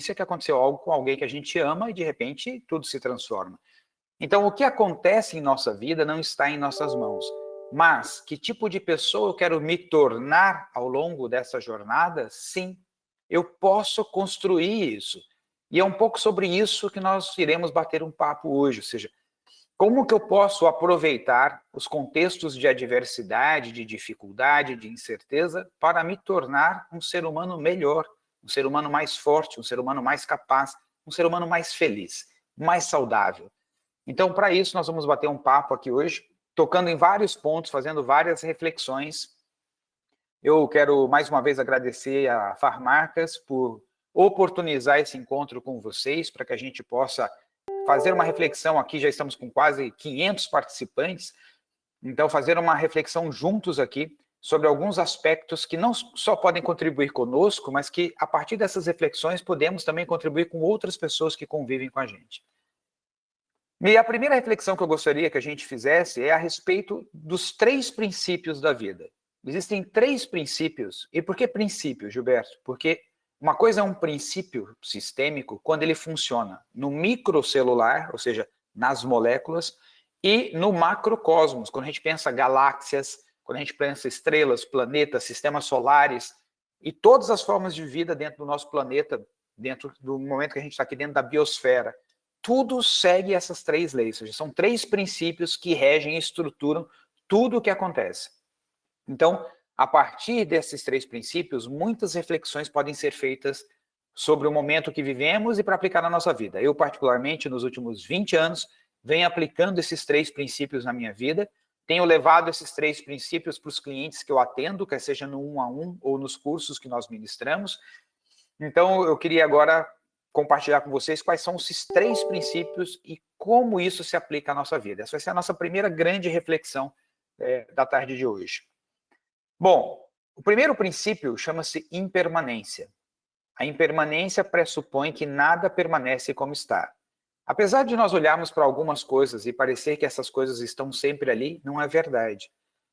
que aconteceu algo com alguém que a gente ama e, de repente, tudo se transforma. Então, o que acontece em nossa vida não está em nossas mãos. Mas, que tipo de pessoa eu quero me tornar ao longo dessa jornada? Sim, eu posso construir isso. E é um pouco sobre isso que nós iremos bater um papo hoje, ou seja, como que eu posso aproveitar os contextos de adversidade, de dificuldade, de incerteza, para me tornar um ser humano melhor, um ser humano mais forte, um ser humano mais capaz, um ser humano mais feliz, mais saudável. Então, para isso, nós vamos bater um papo aqui hoje, tocando em vários pontos, fazendo várias reflexões. Eu quero, mais uma vez, agradecer a Farmarcas por oportunizar esse encontro com vocês, para que a gente possa fazer uma reflexão aqui. Já estamos com quase 500 participantes, então fazer uma reflexão juntos aqui sobre alguns aspectos que não só podem contribuir conosco, mas que, a partir dessas reflexões, podemos também contribuir com outras pessoas que convivem com a gente. E a primeira reflexão que eu gostaria que a gente fizesse é a respeito dos 3 princípios da vida. Existem 3 princípios. E por que princípio, Gilberto? Porque uma coisa é um princípio sistêmico quando ele funciona no microcelular, ou seja, nas moléculas, e no macrocosmos, quando a gente pensa galáxias, quando a gente pensa estrelas, planetas, sistemas solares, e todas as formas de vida dentro do nosso planeta, dentro do momento que a gente está aqui dentro da biosfera. Tudo segue essas 3 leis, ou seja, são 3 princípios que regem e estruturam tudo o que acontece. Então, a partir desses 3 princípios, muitas reflexões podem ser feitas sobre o momento que vivemos e para aplicar na nossa vida. Eu, particularmente, nos últimos 20 anos, venho aplicando esses 3 princípios na minha vida, tenho levado esses 3 princípios para os clientes que eu atendo, quer seja no 1-a-1 ou nos cursos que nós ministramos. Então, eu queria agora compartilhar com vocês quais são esses 3 princípios e como isso se aplica à nossa vida. Essa vai ser a nossa primeira grande reflexão da tarde de hoje. Bom, o primeiro princípio chama-se impermanência. A impermanência pressupõe que nada permanece como está. Apesar de nós olharmos para algumas coisas e parecer que essas coisas estão sempre ali, não é verdade.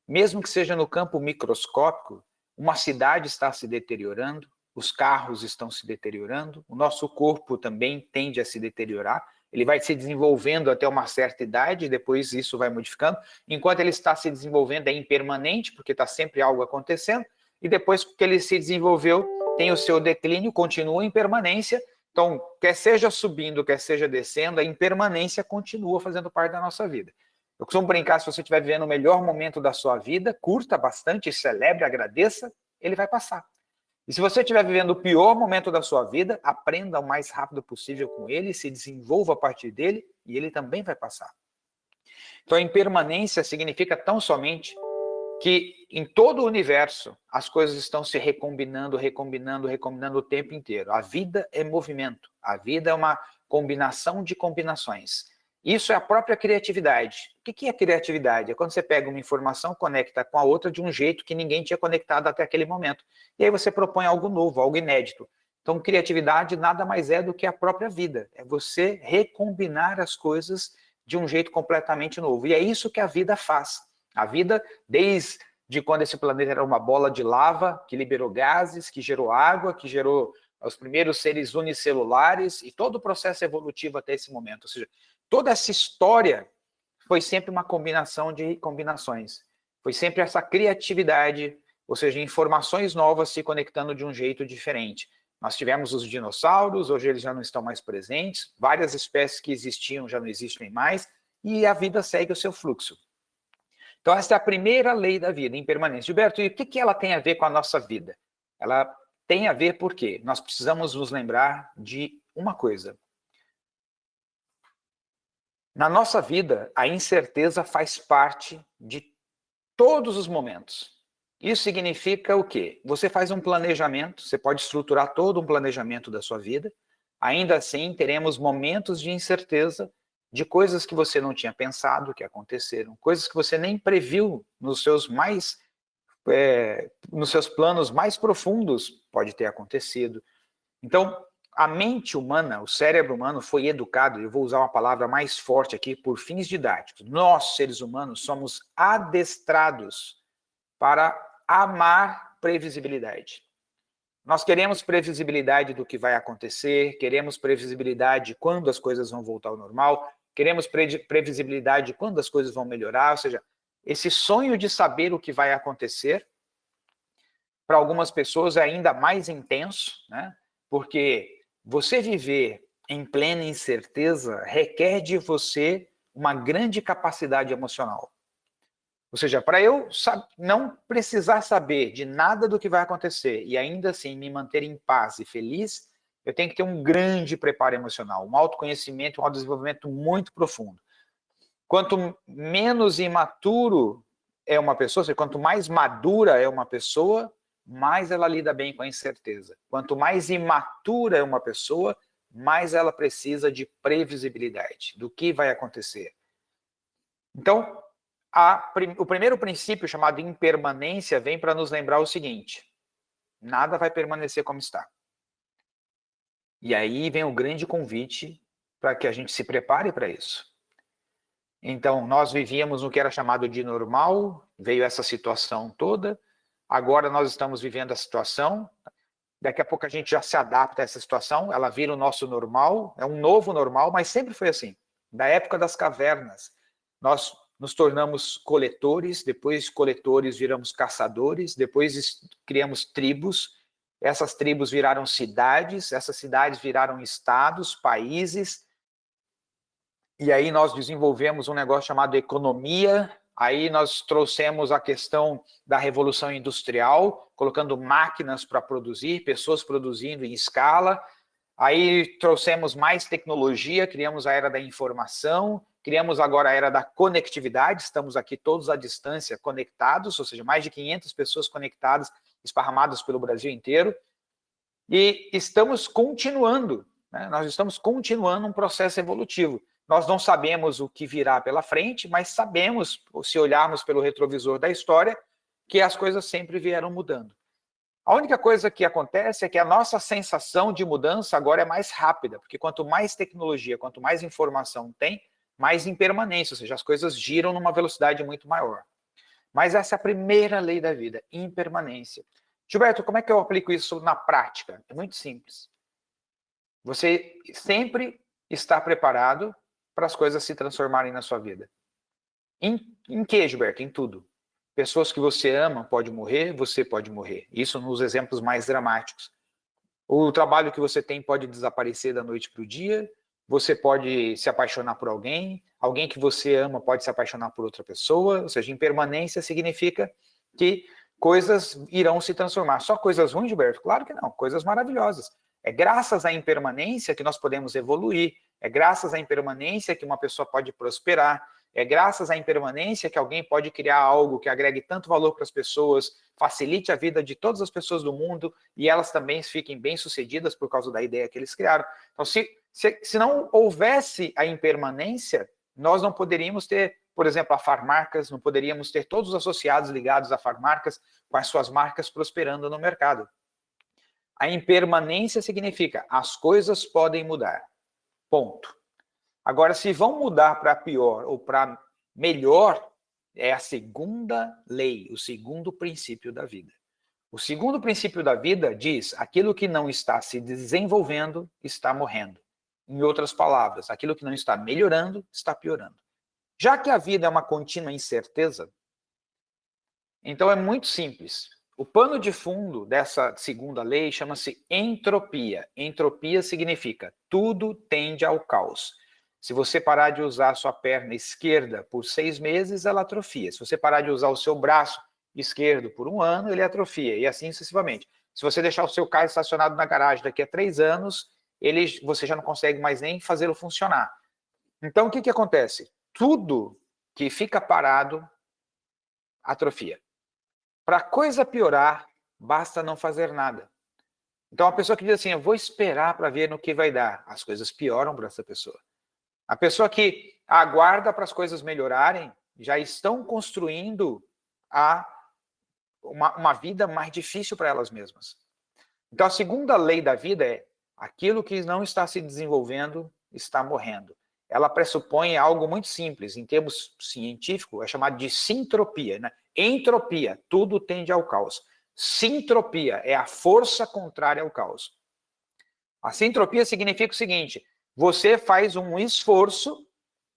Mesmo que seja no campo microscópico, uma cidade está se deteriorando, os carros estão se deteriorando, o nosso corpo também tende a se deteriorar, ele vai se desenvolvendo até uma certa idade, depois isso vai modificando. Enquanto ele está se desenvolvendo é impermanente, porque está sempre algo acontecendo, e depois que ele se desenvolveu, tem o seu declínio, continua em permanência. Então, quer seja subindo, quer seja descendo, a impermanência continua fazendo parte da nossa vida. Eu costumo brincar, se você estiver vivendo o melhor momento da sua vida, curta bastante, celebre, agradeça, ele vai passar. E se você estiver vivendo o pior momento da sua vida, aprenda o mais rápido possível com ele, se desenvolva a partir dele e ele também vai passar. Então, a impermanência significa tão somente que em todo o universo as coisas estão se recombinando, recombinando, recombinando o tempo inteiro. A vida é movimento, a vida é uma combinação de combinações. Isso é a própria criatividade. O que é criatividade? É quando você pega uma informação, conecta com a outra de um jeito que ninguém tinha conectado até aquele momento. E aí você propõe algo novo, algo inédito. Então, criatividade nada mais é do que a própria vida. É você recombinar as coisas de um jeito completamente novo. E é isso que a vida faz. A vida, desde quando esse planeta era uma bola de lava, que liberou gases, que gerou água, que gerou os primeiros seres unicelulares e todo o processo evolutivo até esse momento. Ou seja, toda essa história foi sempre uma combinação de combinações. Foi sempre essa criatividade, ou seja, informações novas se conectando de um jeito diferente. Nós tivemos os dinossauros, hoje eles já não estão mais presentes, várias espécies que existiam já não existem mais, e a vida segue o seu fluxo. Então, essa é a primeira lei da vida, impermanência. Gilberto, e o que ela tem a ver com a nossa vida? Ela tem a ver porque nós precisamos nos lembrar de uma coisa. Na nossa vida, a incerteza faz parte de todos os momentos. Isso significa o quê? Você faz um planejamento, você pode estruturar todo um planejamento da sua vida, ainda assim teremos momentos de incerteza de coisas que você não tinha pensado que aconteceram, coisas que você nem previu nos seus planos mais profundos pode ter acontecido. Então, a mente humana, o cérebro humano foi educado, eu vou usar uma palavra mais forte aqui, por fins didáticos. Nós, seres humanos, somos adestrados para amar previsibilidade. Nós queremos previsibilidade do que vai acontecer, queremos previsibilidade de quando as coisas vão voltar ao normal, queremos previsibilidade de quando as coisas vão melhorar, ou seja, esse sonho de saber o que vai acontecer, para algumas pessoas é ainda mais intenso, né? Porque você viver em plena incerteza requer de você uma grande capacidade emocional. Ou seja, para eu não precisar saber de nada do que vai acontecer e ainda assim me manter em paz e feliz, eu tenho que ter um grande preparo emocional, um autoconhecimento, um autodesenvolvimento muito profundo. Quanto menos imaturo é uma pessoa, ou seja, quanto mais madura é uma pessoa, mais ela lida bem com a incerteza. Quanto mais imatura é uma pessoa, mais ela precisa de previsibilidade do que vai acontecer. Então, o primeiro princípio, chamado impermanência, vem para nos lembrar o seguinte: nada vai permanecer como está. E aí vem o grande convite para que a gente se prepare para isso. Então, nós vivíamos no que era chamado de normal, veio essa situação toda, agora nós estamos vivendo a situação, daqui a pouco a gente já se adapta a essa situação, ela vira o nosso normal, é um novo normal, mas sempre foi assim. Da época das cavernas, nós nos tornamos coletores, depois coletores viramos caçadores, depois criamos tribos, essas tribos viraram cidades, essas cidades viraram estados, países, e aí nós desenvolvemos um negócio chamado economia, aí nós trouxemos a questão da revolução industrial, colocando máquinas para produzir, pessoas produzindo em escala, aí trouxemos mais tecnologia, criamos a era da informação, criamos agora a era da conectividade, estamos aqui todos à distância conectados, ou seja, mais de 500 pessoas conectadas, esparramadas pelo Brasil inteiro, e estamos continuando, né? Nós estamos continuando um processo evolutivo. Nós não sabemos o que virá pela frente, mas sabemos, se olharmos pelo retrovisor da história, que as coisas sempre vieram mudando. A única coisa que acontece é que a nossa sensação de mudança agora é mais rápida, porque quanto mais tecnologia, quanto mais informação tem, mais impermanência, ou seja, as coisas giram numa velocidade muito maior. Mas essa é a primeira lei da vida, impermanência. Gilberto, como é que eu aplico isso na prática? É muito simples. Você sempre está preparado para as coisas se transformarem na sua vida. Em que, Gilberto? Em tudo. Pessoas que você ama podem morrer, você pode morrer. Isso nos exemplos mais dramáticos. O trabalho que você tem pode desaparecer da noite para o dia, você pode se apaixonar por alguém, alguém que você ama pode se apaixonar por outra pessoa, ou seja, impermanência significa que coisas irão se transformar. Só coisas ruins, Gilberto? Claro que não, coisas maravilhosas. É graças à impermanência que nós podemos evoluir, é graças à impermanência que uma pessoa pode prosperar, é graças à impermanência que alguém pode criar algo que agregue tanto valor para as pessoas, facilite a vida de todas as pessoas do mundo e elas também fiquem bem-sucedidas por causa da ideia que eles criaram. Então, se não houvesse a impermanência, nós não poderíamos ter, por exemplo, a Farmarcas, não poderíamos ter todos os associados ligados a Farmarcas com as suas marcas prosperando no mercado. A impermanência significa as coisas podem mudar. Ponto. Agora, se vão mudar para pior ou para melhor, é a segunda lei, o segundo princípio da vida. O segundo princípio da vida diz: aquilo que não está se desenvolvendo está morrendo. Em outras palavras, aquilo que não está melhorando está piorando. Já que a vida é uma contínua incerteza, então é muito simples. O pano de fundo dessa segunda lei chama-se entropia. Entropia significa tudo tende ao caos. Se você parar de usar a sua perna esquerda por 6 meses, ela atrofia. Se você parar de usar o seu braço esquerdo por 1 ano, ele atrofia, e assim sucessivamente. Se você deixar o seu carro estacionado na garagem daqui a 3 anos, você já não consegue mais nem fazê-lo funcionar. Então, o que acontece? Tudo que fica parado atrofia. Para a coisa piorar, basta não fazer nada. Então, a pessoa que diz assim, eu vou esperar para ver no que vai dar, as coisas pioram para essa pessoa. A pessoa que aguarda para as coisas melhorarem, já estão construindo uma vida mais difícil para elas mesmas. Então, a segunda lei da vida é aquilo que não está se desenvolvendo está morrendo. Ela pressupõe algo muito simples, em termos científicos, é chamado de sintropia, né? Entropia, tudo tende ao caos. Sintropia é a força contrária ao caos. A sintropia significa o seguinte: você faz um esforço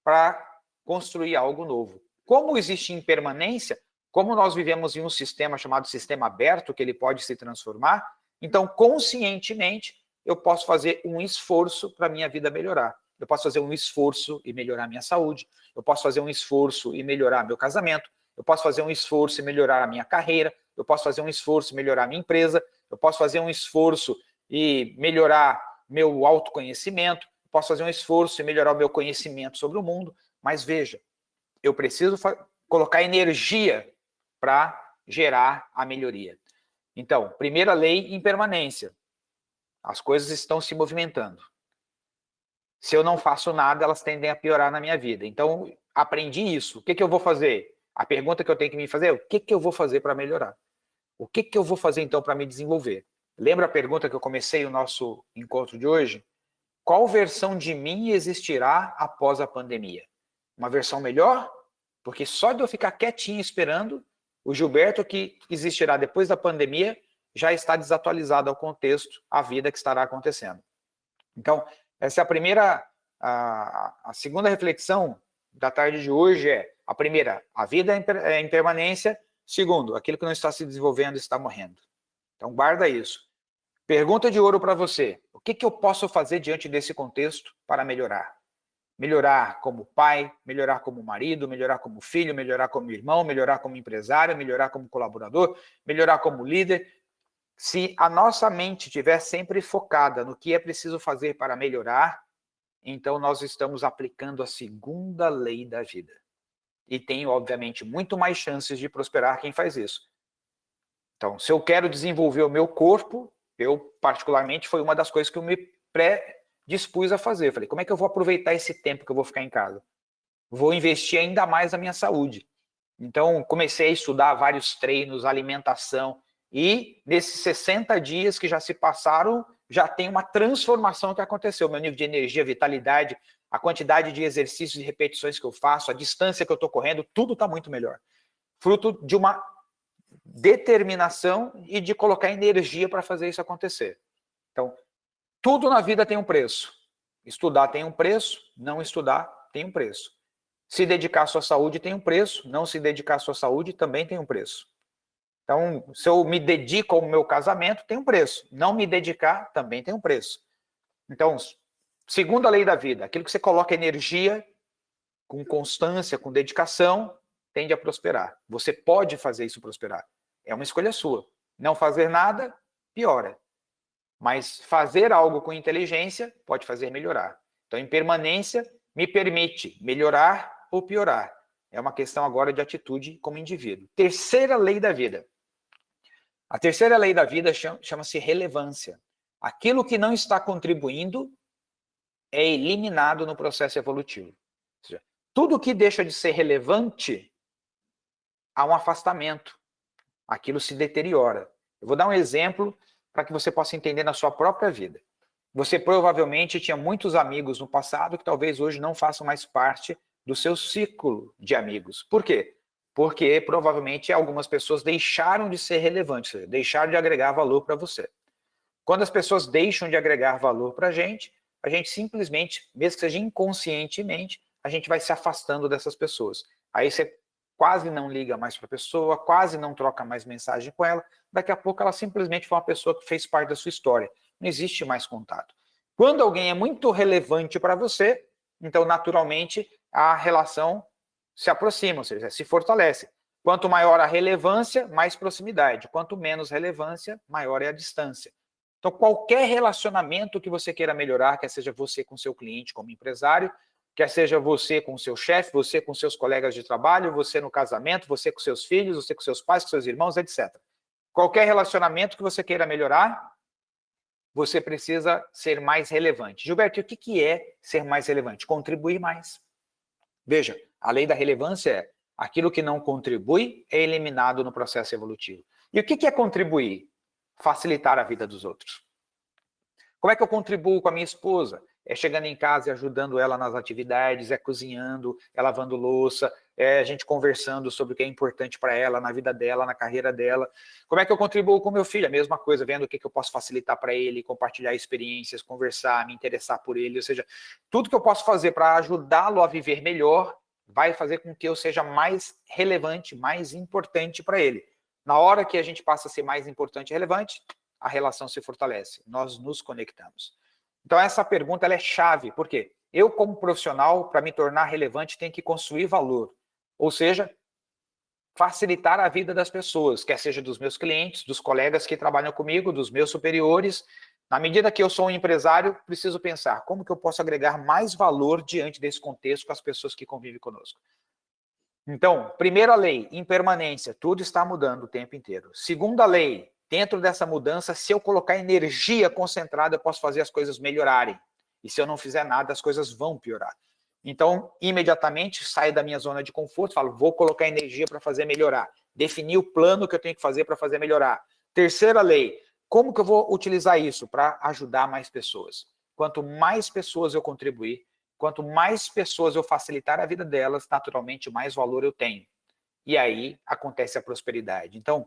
para construir algo novo. Como existe impermanência, como nós vivemos em um sistema chamado sistema aberto, que ele pode se transformar, então, conscientemente, eu posso fazer um esforço para a minha vida melhorar. Eu posso fazer um esforço e melhorar minha saúde. Eu posso fazer um esforço e melhorar meu casamento. Eu posso fazer um esforço e melhorar a minha carreira. Eu posso fazer um esforço e melhorar a minha empresa. Eu posso fazer um esforço e melhorar meu autoconhecimento. Eu posso fazer um esforço e melhorar o meu conhecimento sobre o mundo. Mas veja, eu preciso colocar energia para gerar a melhoria. Então, primeira lei, impermanência. As coisas estão se movimentando. Se eu não faço nada, elas tendem a piorar na minha vida. Então, aprendi isso. O que eu vou fazer? A pergunta que eu tenho que me fazer é: o que eu vou fazer para melhorar? O que eu vou fazer, então, para me desenvolver? Lembra a pergunta que eu comecei o nosso encontro de hoje? Qual versão de mim existirá após a pandemia? Uma versão melhor? Porque só de eu ficar quietinho esperando, o Gilberto que existirá depois da pandemia já está desatualizado ao contexto, à vida que estará acontecendo. Então, essa é a primeira, a segunda reflexão da tarde de hoje é: a primeira, a vida é impermanência. Segundo, aquilo que não está se desenvolvendo está morrendo. Então, guarda isso. Pergunta de ouro para você: o que eu posso fazer diante desse contexto para melhorar? Melhorar como pai, melhorar como marido, melhorar como filho, melhorar como irmão, melhorar como empresário, melhorar como colaborador, melhorar como líder. Se a nossa mente estiver sempre focada no que é preciso fazer para melhorar, então nós estamos aplicando a segunda lei da vida. E tem, obviamente, muito mais chances de prosperar quem faz isso. Então, se eu quero desenvolver o meu corpo, eu, particularmente, foi uma das coisas que eu me predispus a fazer. Eu falei: como é que eu vou aproveitar esse tempo que eu vou ficar em casa? Vou investir ainda mais na minha saúde. Então, comecei a estudar vários treinos, alimentação, e nesses 60 dias que já se passaram, já tem uma transformação que aconteceu. Meu nível de energia, vitalidade, a quantidade de exercícios e repetições que eu faço, a distância que eu estou correndo, tudo está muito melhor. Fruto de uma determinação e de colocar energia para fazer isso acontecer. Então, tudo na vida tem um preço. Estudar tem um preço, não estudar tem um preço. Se dedicar à sua saúde tem um preço, não se dedicar à sua saúde também tem um preço. Então, se eu me dedico ao meu casamento, tem um preço. Não me dedicar também tem um preço. Então, segunda lei da vida, aquilo que você coloca energia, com constância, com dedicação, tende a prosperar. Você pode fazer isso prosperar. É uma escolha sua. Não fazer nada, piora. Mas fazer algo com inteligência pode fazer melhorar. Então, impermanência me permite melhorar ou piorar. É uma questão agora de atitude como indivíduo. Terceira lei da vida. A terceira lei da vida chama-se relevância. Aquilo que não está contribuindo é eliminado no processo evolutivo. Ou seja, tudo que deixa de ser relevante, há um afastamento. Aquilo se deteriora. Eu vou dar um exemplo para que você possa entender na sua própria vida. Você provavelmente tinha muitos amigos no passado que talvez hoje não façam mais parte do seu ciclo de amigos. Por quê? Porque provavelmente algumas pessoas deixaram de ser relevantes, deixaram de agregar valor para você. Quando as pessoas deixam de agregar valor para a gente simplesmente, mesmo que seja inconscientemente, a gente vai se afastando dessas pessoas. Aí você quase não liga mais para a pessoa, quase não troca mais mensagem com ela, daqui a pouco ela simplesmente foi uma pessoa que fez parte da sua história. Não existe mais contato. Quando alguém é muito relevante para você, então naturalmente a relação se aproxima, ou seja, se fortalece. Quanto maior a relevância, mais proximidade. Quanto menos relevância, maior é a distância. Então, qualquer relacionamento que você queira melhorar, quer seja você com seu cliente como empresário, quer seja você com seu chefe, você com seus colegas de trabalho, você no casamento, você com seus filhos, você com seus pais, com seus irmãos, etc. Qualquer relacionamento que você queira melhorar, você precisa ser mais relevante. Gilberto, o que é ser mais relevante? Contribuir mais. Veja, a lei da relevância é: aquilo que não contribui é eliminado no processo evolutivo. E o que é contribuir? Facilitar a vida dos outros. Como é que eu contribuo com a minha esposa? É chegando em casa e ajudando ela nas atividades, é cozinhando, é lavando louça, a gente conversando sobre o que é importante para ela, na vida dela, na carreira dela. Como é que eu contribuo com meu filho? A mesma coisa, vendo o que eu posso facilitar para ele, compartilhar experiências, conversar, me interessar por ele. Ou seja, tudo que eu posso fazer para ajudá-lo a viver melhor vai fazer com que eu seja mais relevante, mais importante para ele. Na hora que a gente passa a ser mais importante e relevante, a relação se fortalece, nós nos conectamos. Então essa pergunta ela é chave, por quê? Eu como profissional, para me tornar relevante, tenho que construir valor, ou seja, facilitar a vida das pessoas, quer seja dos meus clientes, dos colegas que trabalham comigo, dos meus superiores. Na medida que eu sou um empresário, preciso pensar como que eu posso agregar mais valor diante desse contexto com as pessoas que convivem conosco. Então, primeira lei, impermanência, tudo está mudando o tempo inteiro. Segunda lei, dentro dessa mudança, se eu colocar energia concentrada, eu posso fazer as coisas melhorarem. E se eu não fizer nada, as coisas vão piorar. Então, imediatamente, saio da minha zona de conforto, falo, vou colocar energia para fazer melhorar. Definir o plano que eu tenho que fazer para fazer melhorar. Terceira lei, como que eu vou utilizar isso para ajudar mais pessoas? Quanto mais pessoas eu contribuir, quanto mais pessoas eu facilitar a vida delas, naturalmente, mais valor eu tenho. E aí acontece a prosperidade. Então,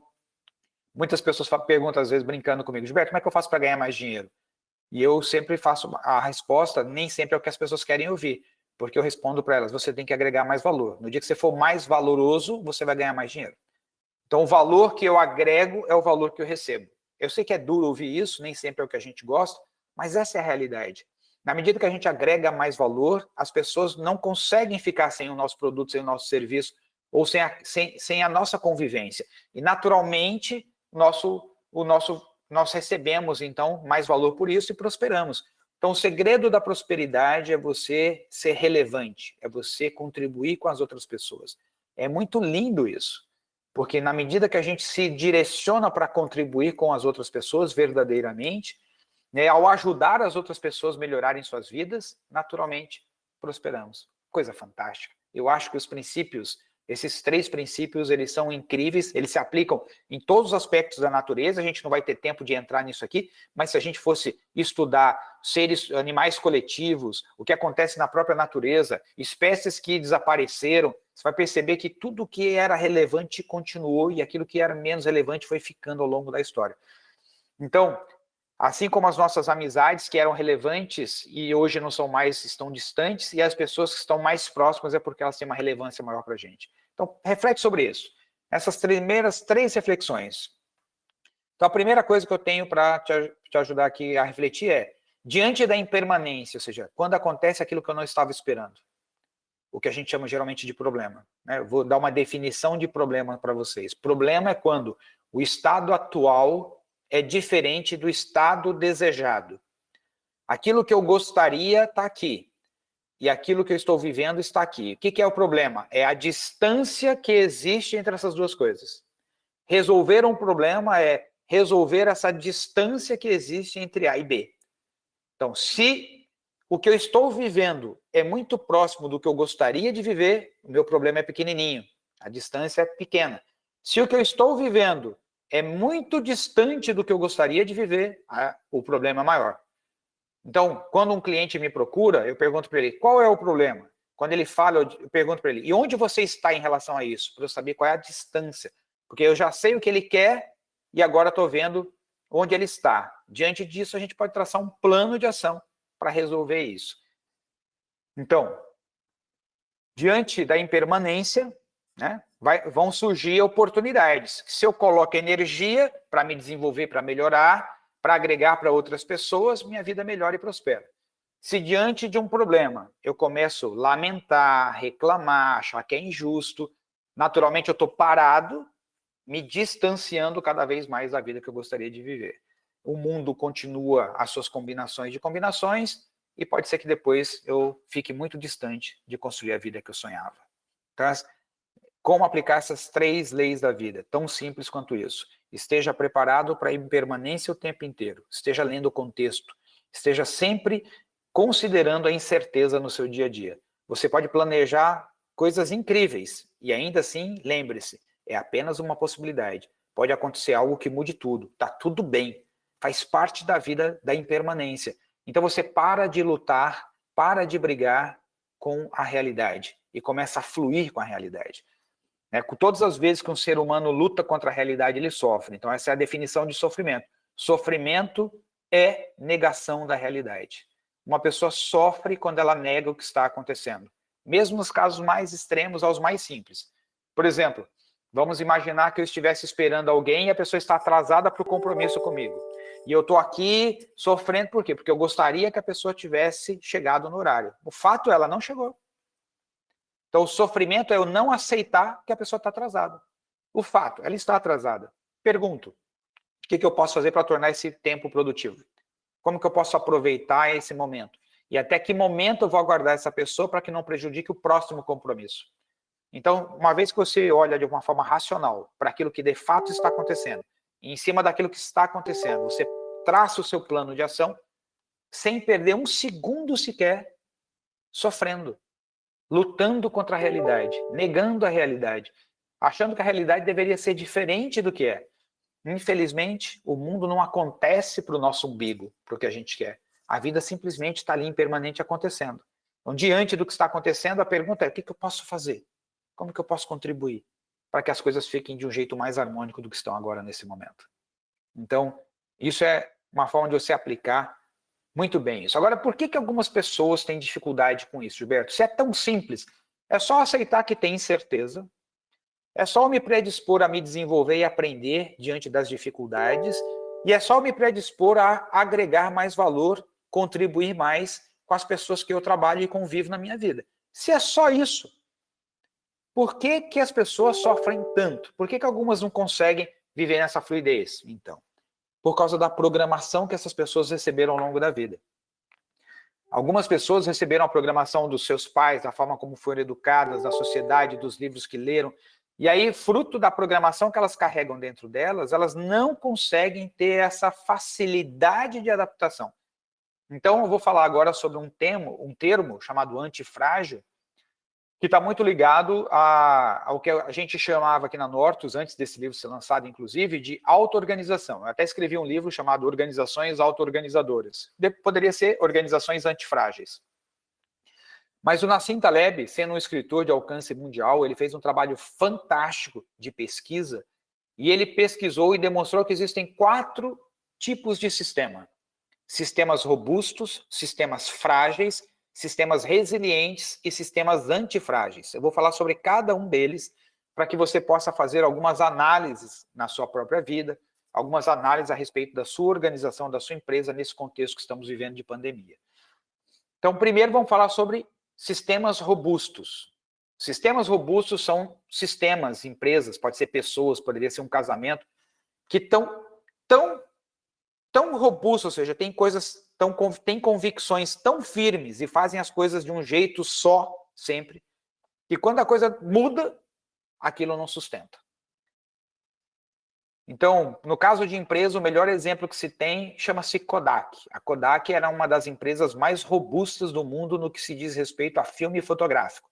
muitas pessoas perguntam, às vezes, brincando comigo, Gilberto, como é que eu faço para ganhar mais dinheiro? E eu sempre faço a resposta, nem sempre é o que as pessoas querem ouvir, porque eu respondo para elas, você tem que agregar mais valor. No dia que você for mais valoroso, você vai ganhar mais dinheiro. Então, o valor que eu agrego é o valor que eu recebo. Eu sei que é duro ouvir isso, nem sempre é o que a gente gosta, mas essa é a realidade. Na medida que a gente agrega mais valor, as pessoas não conseguem ficar sem o nosso produto, sem o nosso serviço, ou sem a nossa convivência. E, naturalmente, nós recebemos, então, mais valor por isso e prosperamos. Então, o segredo da prosperidade é você ser relevante, é você contribuir com as outras pessoas. É muito lindo isso, porque na medida que a gente se direciona para contribuir com as outras pessoas verdadeiramente, né, ao ajudar as outras pessoas a melhorarem suas vidas, naturalmente prosperamos. Coisa fantástica. Eu acho que os princípios, esses 3 princípios, eles são incríveis, eles se aplicam em todos os aspectos da natureza, a gente não vai ter tempo de entrar nisso aqui, mas se a gente fosse estudar animais coletivos, o que acontece na própria natureza, espécies que desapareceram, você vai perceber que tudo que era relevante continuou e aquilo que era menos relevante foi ficando ao longo da história. Então, assim como as nossas amizades que eram relevantes e hoje não são mais, estão distantes, e as pessoas que estão mais próximas é porque elas têm uma relevância maior para a gente. Então, reflete sobre isso. Essas primeiras 3 reflexões. Então, a primeira coisa que eu tenho para te ajudar aqui a refletir é, diante da impermanência, ou seja, quando acontece aquilo que eu não estava esperando, o que a gente chama geralmente de problema. Né? Eu vou dar uma definição de problema para vocês. Problema é quando o estado atual é diferente do estado desejado. Aquilo que eu gostaria está aqui. E aquilo que eu estou vivendo está aqui. O que é o problema? É a distância que existe entre essas duas coisas. Resolver um problema é resolver essa distância que existe entre A e B. Então, se o que eu estou vivendo é muito próximo do que eu gostaria de viver, o meu problema é pequenininho. A distância é pequena. Se o que eu estou vivendo é muito distante do que eu gostaria de viver, o problema é maior. Então, quando um cliente me procura, eu pergunto para ele, qual é o problema? Quando ele fala, eu pergunto para ele, e onde você está em relação a isso? Para eu saber qual é a distância. Porque eu já sei o que ele quer e agora estou vendo onde ele está. Diante disso, a gente pode traçar um plano de ação para resolver isso. Então, diante da impermanência, né, vão surgir oportunidades. Se eu coloco energia para me desenvolver, para melhorar, para agregar para outras pessoas, minha vida melhora e prospera. Se diante de um problema eu começo a lamentar, reclamar, achar que é injusto, naturalmente eu estou parado, me distanciando cada vez mais da vida que eu gostaria de viver. O mundo continua as suas combinações de combinações, e pode ser que depois eu fique muito distante de construir a vida que eu sonhava. Então, como aplicar essas 3 leis da vida? Tão simples quanto isso. Esteja preparado para a impermanência o tempo inteiro. Esteja lendo o contexto. Esteja sempre considerando a incerteza no seu dia a dia. Você pode planejar coisas incríveis e ainda assim, lembre-se, é apenas uma possibilidade. Pode acontecer algo que mude tudo. Está tudo bem. Faz parte da vida da impermanência. Então você para de lutar, para de brigar com a realidade e começa a fluir com a realidade. Com todas as vezes que um ser humano luta contra a realidade, ele sofre. Então, essa é a definição de sofrimento. Sofrimento é negação da realidade. Uma pessoa sofre quando ela nega o que está acontecendo. Mesmo nos casos mais extremos aos mais simples. Por exemplo, vamos imaginar que eu estivesse esperando alguém e a pessoa está atrasada para o compromisso comigo. E eu estou aqui sofrendo por quê? Porque eu gostaria que a pessoa tivesse chegado no horário. O fato é, ela não chegou. Então, o sofrimento é eu não aceitar que a pessoa está atrasada. O fato, ela está atrasada. Pergunto, o que eu posso fazer para tornar esse tempo produtivo? Como que eu posso aproveitar esse momento? E até que momento eu vou aguardar essa pessoa para que não prejudique o próximo compromisso? Então, uma vez que você olha de uma forma racional para aquilo que de fato está acontecendo, e em cima daquilo que está acontecendo, você traça o seu plano de ação, sem perder um segundo sequer sofrendo, lutando contra a realidade, negando a realidade, achando que a realidade deveria ser diferente do que é. Infelizmente, o mundo não acontece para o nosso umbigo, para o que a gente quer. A vida simplesmente está ali em permanente acontecendo. Então, diante do que está acontecendo, a pergunta é: o que eu posso fazer? Como que eu posso contribuir para que as coisas fiquem de um jeito mais harmônico do que estão agora nesse momento? Então, isso é uma forma de você aplicar muito bem isso. Agora, por que algumas pessoas têm dificuldade com isso, Gilberto? Se é tão simples, é só aceitar que tem incerteza, é só me predispor a me desenvolver e aprender diante das dificuldades, e é só me predispor a agregar mais valor, contribuir mais com as pessoas que eu trabalho e convivo na minha vida. Se é só isso, por que as pessoas sofrem tanto? Por que algumas não conseguem viver nessa fluidez? Então, por causa da programação que essas pessoas receberam ao longo da vida. Algumas pessoas receberam a programação dos seus pais, da forma como foram educadas, da sociedade, dos livros que leram. E aí, fruto da programação que elas carregam dentro delas, elas não conseguem ter essa facilidade de adaptação. Então, eu vou falar agora sobre um termo chamado antifrágil, que está muito ligado ao que a gente chamava aqui na Nortus, antes desse livro ser lançado, inclusive, de auto-organização. Eu até escrevi um livro chamado Organizações Auto-Organizadoras. Poderia ser Organizações Antifrágeis. Mas o Nassim Taleb, sendo um escritor de alcance mundial, ele fez um trabalho fantástico de pesquisa, e ele pesquisou e demonstrou que existem 4 tipos de sistema. Sistemas robustos, sistemas frágeis, sistemas resilientes e sistemas antifrágeis. Eu vou falar sobre cada um deles para que você possa fazer algumas análises na sua própria vida, algumas análises a respeito da sua organização, da sua empresa, nesse contexto que estamos vivendo de pandemia. Então, primeiro vamos falar sobre sistemas robustos. Sistemas robustos são sistemas, empresas, pode ser pessoas, poderia ser um casamento, que estão tão robustos, ou seja, tem convicções tão firmes e fazem as coisas de um jeito só, sempre, que quando a coisa muda, aquilo não sustenta. Então, no caso de empresa, o melhor exemplo que se tem chama-se Kodak. A Kodak era uma das empresas mais robustas do mundo no que se diz respeito a filme fotográfico.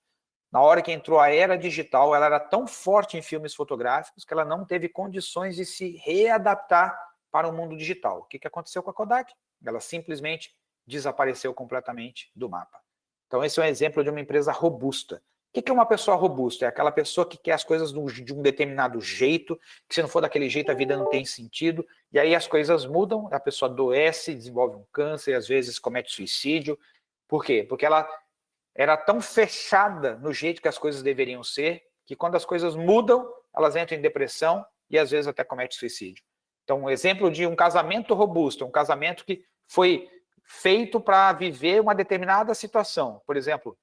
Na hora que entrou a era digital, ela era tão forte em filmes fotográficos que ela não teve condições de se readaptar para o mundo digital. O que aconteceu com a Kodak? Ela simplesmente desapareceu completamente do mapa. Então, esse é um exemplo de uma empresa robusta. O que é uma pessoa robusta? É aquela pessoa que quer as coisas de um determinado jeito, que se não for daquele jeito a vida não tem sentido, e aí as coisas mudam, a pessoa adoece, desenvolve um câncer, às vezes comete suicídio. Por quê? Porque ela era tão fechada no jeito que as coisas deveriam ser, que quando as coisas mudam, elas entram em depressão e às vezes até comete suicídio. Então, um exemplo de um casamento robusto, um casamento que foi feito para viver uma determinada situação. Por exemplo,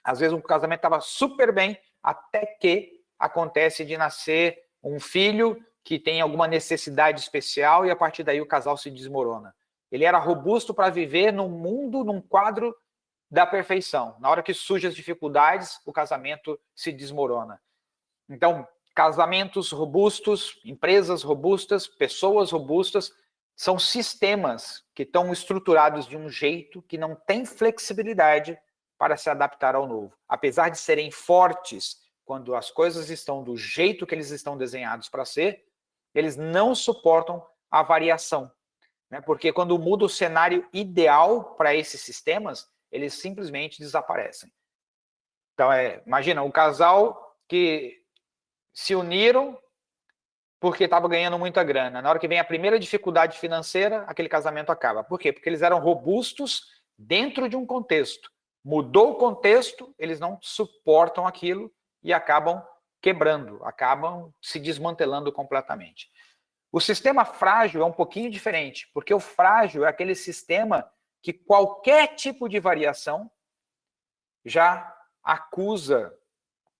às vezes um casamento estava super bem, até que acontece de nascer um filho que tem alguma necessidade especial e a partir daí o casal se desmorona. Ele era robusto para viver num mundo, num quadro da perfeição. Na hora que surgem as dificuldades, o casamento se desmorona. Então, casamentos robustos, empresas robustas, pessoas robustas, são sistemas que estão estruturados de um jeito que não tem flexibilidade para se adaptar ao novo. Apesar de serem fortes quando as coisas estão do jeito que eles estão desenhados para ser, eles não suportam a variação, né? Porque quando muda o cenário ideal para esses sistemas, eles simplesmente desaparecem. Então, imagina, um casal que se uniram porque estava ganhando muita grana. Na hora que vem a primeira dificuldade financeira, aquele casamento acaba. Por quê? Porque eles eram robustos dentro de um contexto. Mudou o contexto, eles não suportam aquilo e acabam quebrando, acabam se desmantelando completamente. O sistema frágil é um pouquinho diferente, porque o frágil é aquele sistema que qualquer tipo de variação já acusa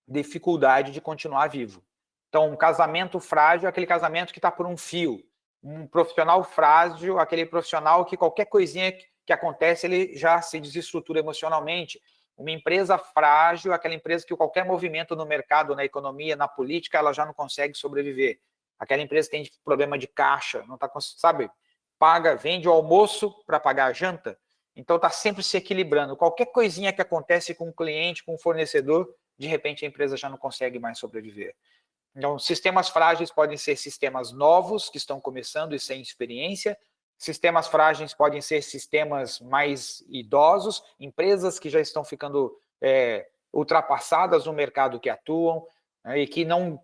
dificuldade de continuar vivo. Então, um casamento frágil é aquele casamento que está por um fio. Um profissional frágil, aquele profissional que qualquer coisinha que acontece, ele já se desestrutura emocionalmente. Uma empresa frágil é aquela empresa que qualquer movimento no mercado, na economia, na política, ela já não consegue sobreviver. Aquela empresa que tem problema de caixa, não está, sabe, vende o almoço para pagar a janta, então está sempre se equilibrando. Qualquer coisinha que acontece com um cliente, com um fornecedor, de repente a empresa já não consegue mais sobreviver. Então, sistemas frágeis podem ser sistemas novos, que estão começando e sem experiência. Sistemas frágeis podem ser sistemas mais idosos, empresas que já estão ficando ultrapassadas no mercado que atuam, né, e que não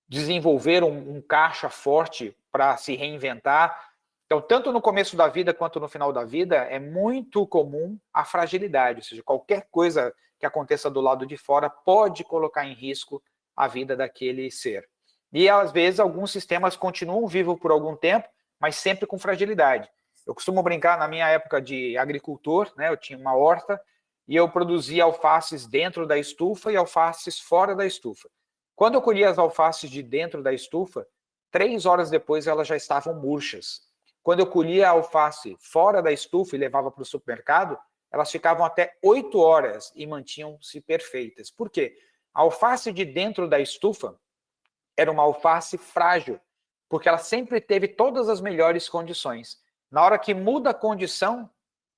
desenvolveram um caixa forte para se reinventar. Então, tanto no começo da vida quanto no final da vida, é muito comum a fragilidade, ou seja, qualquer coisa que aconteça do lado de fora pode colocar em risco a vida daquele ser. E, às vezes, alguns sistemas continuam vivos por algum tempo, mas sempre com fragilidade. Eu costumo brincar, na minha época de agricultor, né, eu tinha uma horta, e eu produzia alfaces dentro da estufa e alfaces fora da estufa. Quando eu colhia as alfaces de dentro da estufa, 3 horas depois elas já estavam murchas. Quando eu colhia a alface fora da estufa e levava para o supermercado, elas ficavam até 8 horas e mantinham-se perfeitas. Por quê? A alface de dentro da estufa era uma alface frágil, porque ela sempre teve todas as melhores condições. Na hora que muda a condição,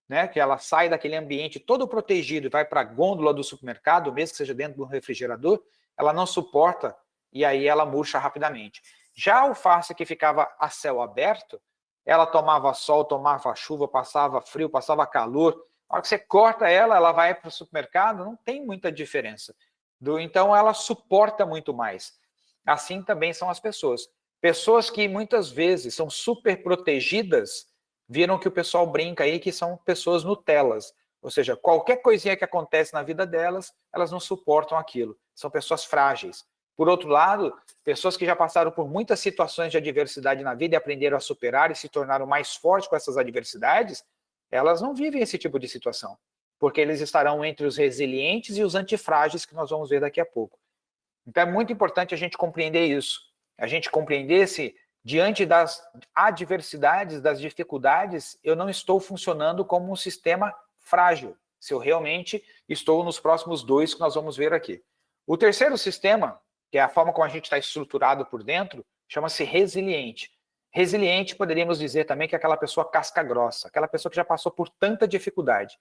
né, que ela sai daquele ambiente todo protegido e vai para a gôndola do supermercado, mesmo que seja dentro de um refrigerador, ela não suporta e aí ela murcha rapidamente. Já a alface que ficava a céu aberto, ela tomava sol, tomava chuva, passava frio, passava calor. Na hora que você corta ela, ela vai para o supermercado, não tem muita diferença. Então, ela suporta muito mais. Assim também são as pessoas. Pessoas que muitas vezes são super protegidas, viram que o pessoal brinca aí que são pessoas Nutelas. Ou seja, qualquer coisinha que acontece na vida delas, elas não suportam aquilo. São pessoas frágeis. Por outro lado, pessoas que já passaram por muitas situações de adversidade na vida e aprenderam a superar e se tornaram mais fortes com essas adversidades, elas não vivem esse tipo de situação, porque eles estarão entre os resilientes e os antifrágeis, que nós vamos ver daqui a pouco. Então é muito importante a gente compreender isso, a gente compreender se, diante das adversidades, das dificuldades, eu não estou funcionando como um sistema frágil, se eu realmente estou nos próximos 2 que nós vamos ver aqui. O terceiro sistema, que é a forma como a gente está estruturado por dentro, chama-se resiliente. Resiliente, poderíamos dizer também que é aquela pessoa casca grossa, aquela pessoa que já passou por tantas dificuldades,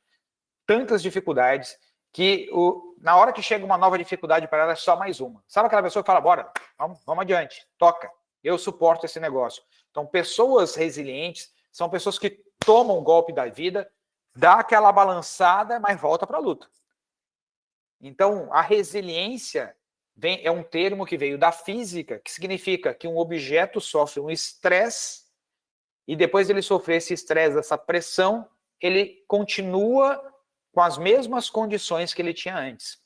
que na hora que chega uma nova dificuldade para ela é só mais uma. Sabe aquela pessoa que fala, bora, vamos adiante, toca, eu suporto esse negócio. Então, pessoas resilientes são pessoas que tomam o golpe da vida, dá aquela balançada, mas volta para a luta. Então, a resiliência é um termo que veio da física, que significa que um objeto sofre um estresse e depois de ele sofrer esse estresse, essa pressão, ele continua com as mesmas condições que ele tinha antes.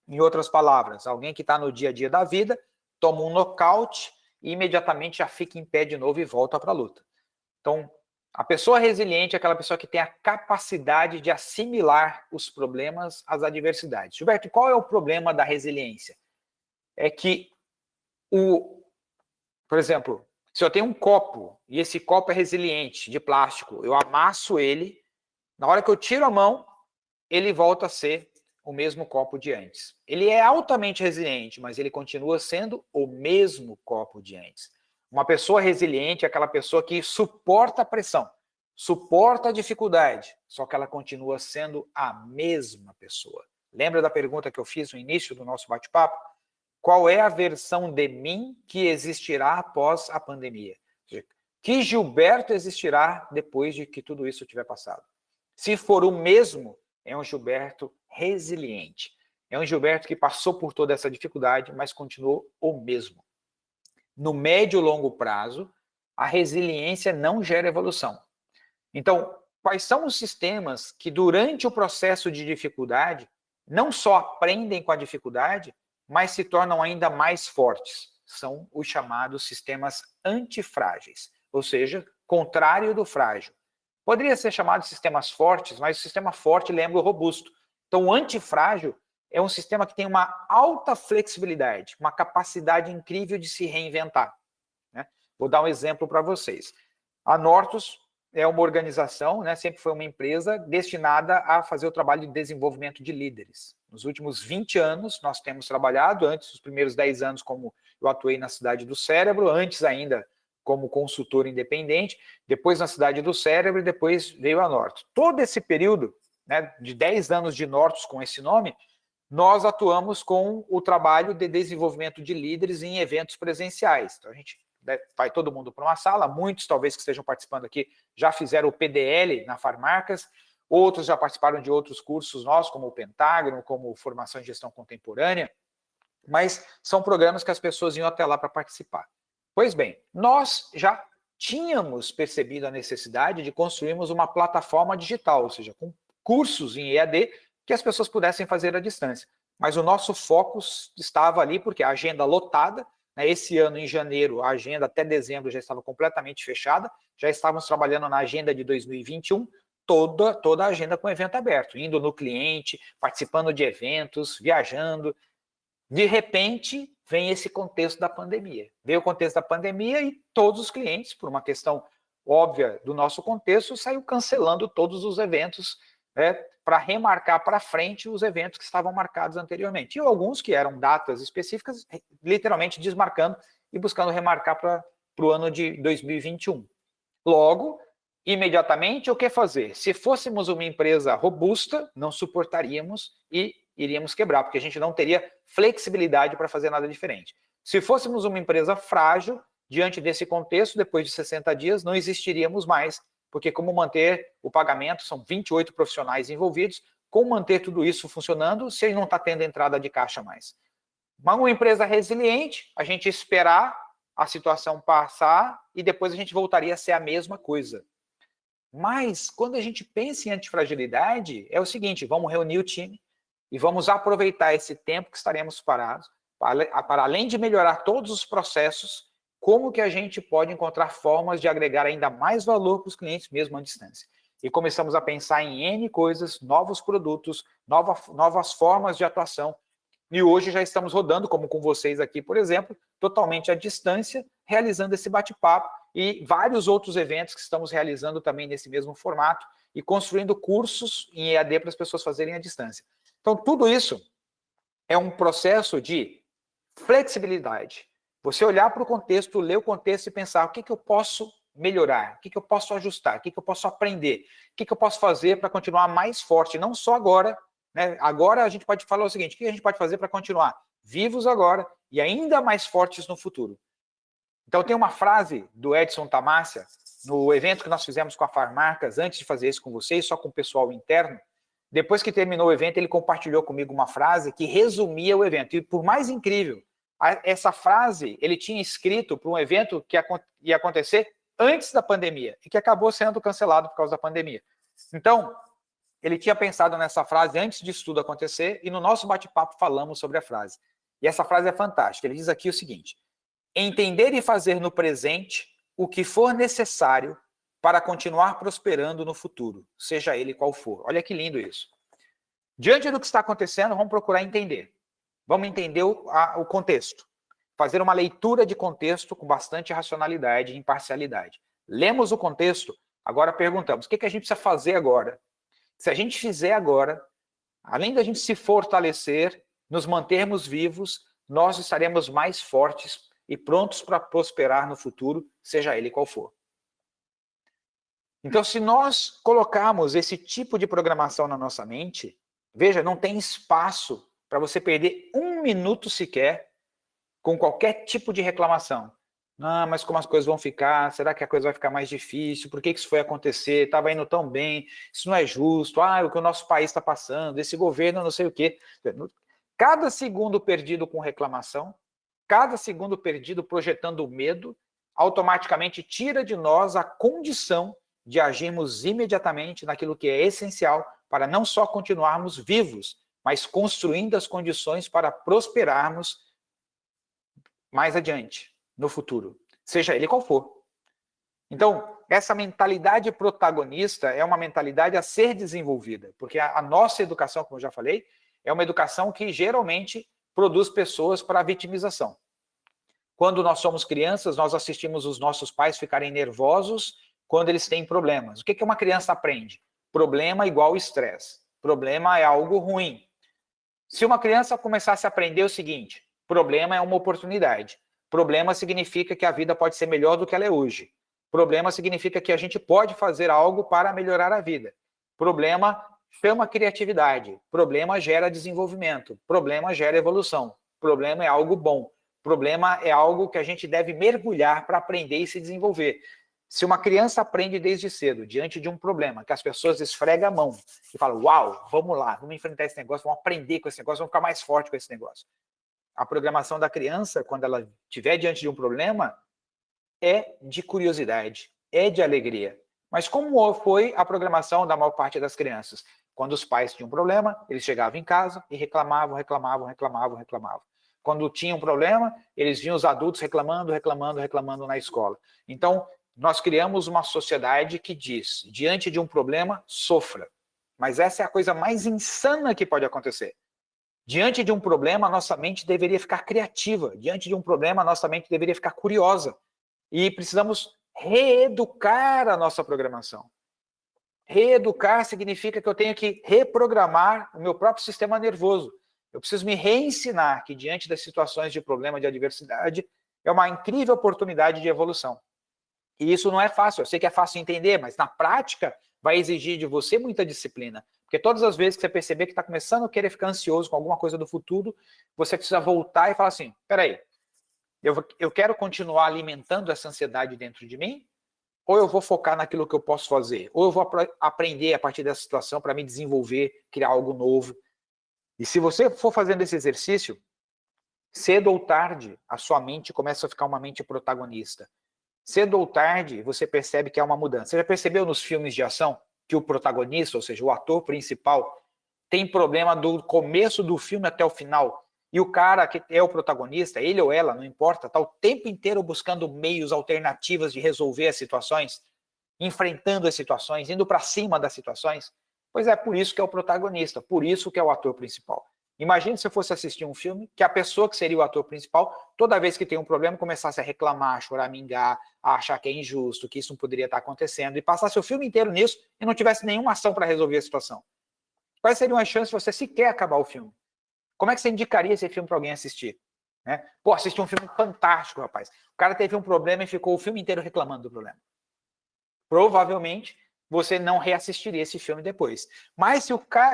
Em outras palavras, alguém que está no dia a dia da vida, toma um nocaute e imediatamente já fica em pé de novo e volta para a luta. Então, a pessoa resiliente é aquela pessoa que tem a capacidade de assimilar os problemas, as adversidades. Gilberto, qual é o problema da resiliência? É que, por exemplo, se eu tenho um copo e esse copo é resiliente, de plástico, eu amasso ele, na hora que eu tiro a mão, ele volta a ser o mesmo copo de antes. Ele é altamente resiliente, mas ele continua sendo o mesmo copo de antes. Uma pessoa resiliente é aquela pessoa que suporta a pressão, suporta a dificuldade, só que ela continua sendo a mesma pessoa. Lembra da pergunta que eu fiz no início do nosso bate-papo? Qual é a versão de mim que existirá após a pandemia? Que Gilberto existirá depois de que tudo isso tiver passado? Se for o mesmo, é um Gilberto resiliente. É um Gilberto que passou por toda essa dificuldade, mas continuou o mesmo. No médio e longo prazo, a resiliência não gera evolução. Então, quais são os sistemas que durante o processo de dificuldade não só aprendem com a dificuldade, mas se tornam ainda mais fortes? São os chamados sistemas antifrágeis, ou seja, contrário do frágil. Poderia ser chamado de sistemas fortes, mas o sistema forte lembra o robusto. Então, o antifrágil é um sistema que tem uma alta flexibilidade, uma capacidade incrível de se reinventar, né? Vou dar um exemplo para vocês. A Nortus é uma organização, né, sempre foi uma empresa destinada a fazer o trabalho de desenvolvimento de líderes. Nos últimos 20 anos, nós temos trabalhado, antes, os primeiros 10 anos, como eu atuei na Cidade do Cérebro, antes ainda como consultor independente, depois na Cidade do Cérebro e depois veio a Nortus. Todo esse período, né, de 10 anos de Nortus com esse nome, nós atuamos com o trabalho de desenvolvimento de líderes em eventos presenciais. Então, a gente vai todo mundo para uma sala, muitos talvez que estejam participando aqui já fizeram o PDL na Farmarcas, outros já participaram de outros cursos nossos, como o Pentágono, como Formação em Gestão Contemporânea, mas são programas que as pessoas iam até lá para participar. Pois bem, nós já tínhamos percebido a necessidade de construirmos uma plataforma digital, ou seja, com cursos em EAD que as pessoas pudessem fazer à distância. Mas o nosso foco estava ali porque a agenda lotada, né, esse ano, em janeiro, a agenda até dezembro já estava completamente fechada, já estávamos trabalhando na agenda de 2021, toda a agenda com evento aberto, indo no cliente, participando de eventos, viajando. De repente, vem esse contexto da pandemia. Veio o contexto da pandemia e todos os clientes, por uma questão óbvia do nosso contexto, saiu cancelando todos os eventos, né, para remarcar para frente os eventos que estavam marcados anteriormente. E alguns que eram datas específicas, literalmente desmarcando e buscando remarcar para o ano de 2021. Logo, imediatamente, o que fazer? Se fôssemos uma empresa robusta, não suportaríamos e iríamos quebrar, porque a gente não teria flexibilidade para fazer nada diferente. Se fôssemos uma empresa frágil, diante desse contexto, depois de 60 dias, não existiríamos mais, porque como manter o pagamento, são 28 profissionais envolvidos, como manter tudo isso funcionando se ele não está tendo entrada de caixa mais? Uma empresa resiliente, a gente esperar a situação passar e depois a gente voltaria a ser a mesma coisa. Mas, quando a gente pensa em antifragilidade, é o seguinte, vamos reunir o time e vamos aproveitar esse tempo que estaremos parados, para além de melhorar todos os processos, como que a gente pode encontrar formas de agregar ainda mais valor para os clientes mesmo à distância. E começamos a pensar em N coisas, novos produtos, novas formas de atuação. E hoje já estamos rodando, como com vocês aqui, por exemplo, totalmente à distância, realizando esse bate-papo e vários outros eventos que estamos realizando também nesse mesmo formato e construindo cursos em EAD para as pessoas fazerem à distância. Então, tudo isso é um processo de flexibilidade. Você olhar para o contexto, ler o contexto e pensar o que eu posso melhorar, o que eu posso ajustar, o que eu posso aprender, o que eu posso fazer para continuar mais forte, não só agora, né? Agora a gente pode falar o seguinte, o que a gente pode fazer para continuar vivos agora e ainda mais fortes no futuro? Então tem uma frase do Edson Tamassia, no evento que nós fizemos com a Farmarcas, antes de fazer isso com vocês, só com o pessoal interno, depois que terminou o evento, ele compartilhou comigo uma frase que resumia o evento. E por mais incrível, essa frase ele tinha escrito para um evento que ia acontecer antes da pandemia e que acabou sendo cancelado por causa da pandemia. Então, ele tinha pensado nessa frase antes disso tudo acontecer e no nosso bate-papo falamos sobre a frase. E essa frase é fantástica. Ele diz aqui o seguinte: entender e fazer no presente o que for necessário para continuar prosperando no futuro, seja ele qual for. Olha que lindo isso. Diante do que está acontecendo, vamos procurar entender. Vamos entender o contexto. Fazer uma leitura de contexto com bastante racionalidade e imparcialidade. Lemos o contexto, agora perguntamos, o que a gente precisa fazer agora? Se a gente fizer agora, além da gente se fortalecer, nos mantermos vivos, nós estaremos mais fortes e prontos para prosperar no futuro, seja ele qual for. Então, se nós colocarmos esse tipo de programação na nossa mente, veja, não tem espaço para você perder um minuto sequer com qualquer tipo de reclamação. Ah, mas como as coisas vão ficar? Será que a coisa vai ficar mais difícil? Por que isso foi acontecer? Estava indo tão bem, isso não é justo. Ah, o que o nosso país está passando, esse governo não sei o quê. Cada segundo perdido com reclamação, cada segundo perdido projetando medo, automaticamente tira de nós a condição de agirmos imediatamente naquilo que é essencial para não só continuarmos vivos, mas construindo as condições para prosperarmos mais adiante, no futuro, seja ele qual for. Então, essa mentalidade protagonista é uma mentalidade a ser desenvolvida, porque a nossa educação, como eu já falei, é uma educação que geralmente produz pessoas para a vitimização. Quando nós somos crianças, nós assistimos os nossos pais ficarem nervosos quando eles têm problemas. O que uma criança aprende? Problema igual estresse. Problema é algo ruim. Se uma criança começasse a aprender o seguinte, problema é uma oportunidade. Problema significa que a vida pode ser melhor do que ela é hoje. Problema significa que a gente pode fazer algo para melhorar a vida. Problema chama criatividade. Problema gera desenvolvimento. Problema gera evolução. Problema é algo bom. Problema é algo que a gente deve mergulhar para aprender e se desenvolver. Se uma criança aprende desde cedo, diante de um problema, que as pessoas esfregam a mão e falam, uau, vamos lá, vamos enfrentar esse negócio, vamos aprender com esse negócio, vamos ficar mais forte com esse negócio. A programação da criança, quando ela estiver diante de um problema, é de curiosidade, é de alegria. Mas como foi a programação da maior parte das crianças? Quando os pais tinham um problema, eles chegavam em casa e reclamavam. Quando tinham um problema, eles viam os adultos reclamando na escola. Então, nós criamos uma sociedade que diz, diante de um problema, sofra. Mas essa é a coisa mais insana que pode acontecer. Diante de um problema, nossa mente deveria ficar criativa. Diante de um problema, nossa mente deveria ficar curiosa. E precisamos reeducar a nossa programação. Reeducar significa que eu tenho que reprogramar o meu próprio sistema nervoso. Eu preciso me reensinar que diante das situações de problema, de adversidade, é uma incrível oportunidade de evolução. E isso não é fácil. Eu sei que é fácil entender, mas na prática vai exigir de você muita disciplina. Porque todas as vezes que você perceber que está começando a querer ficar ansioso com alguma coisa do futuro, você precisa voltar e falar assim, peraí, eu quero continuar alimentando essa ansiedade dentro de mim? Ou eu vou focar naquilo que eu posso fazer? Ou eu vou aprender a partir dessa situação para me desenvolver, criar algo novo? E se você for fazendo esse exercício, cedo ou tarde, a sua mente começa a ficar uma mente protagonista. Cedo ou tarde, você percebe que há uma mudança. Você já percebeu nos filmes de ação que o protagonista, ou seja, o ator principal, tem problema do começo do filme até o final? E o cara que é o protagonista, ele ou ela, não importa, está o tempo inteiro buscando meios alternativos de resolver as situações, enfrentando as situações, indo para cima das situações. Pois é, por isso que é o protagonista, por isso que é o ator principal. Imagine se eu fosse assistir um filme que a pessoa que seria o ator principal, toda vez que tem um problema, começasse a reclamar, a choramingar, a achar que é injusto, que isso não poderia estar acontecendo, e passasse o filme inteiro nisso e não tivesse nenhuma ação para resolver a situação. Quais seriam as chances de você sequer acabar o filme? Como é que você indicaria esse filme para alguém assistir? Né? Pô, assisti um filme fantástico, rapaz. O cara teve um problema e ficou o filme inteiro reclamando do problema. Provavelmente, você não reassistiria esse filme depois. Mas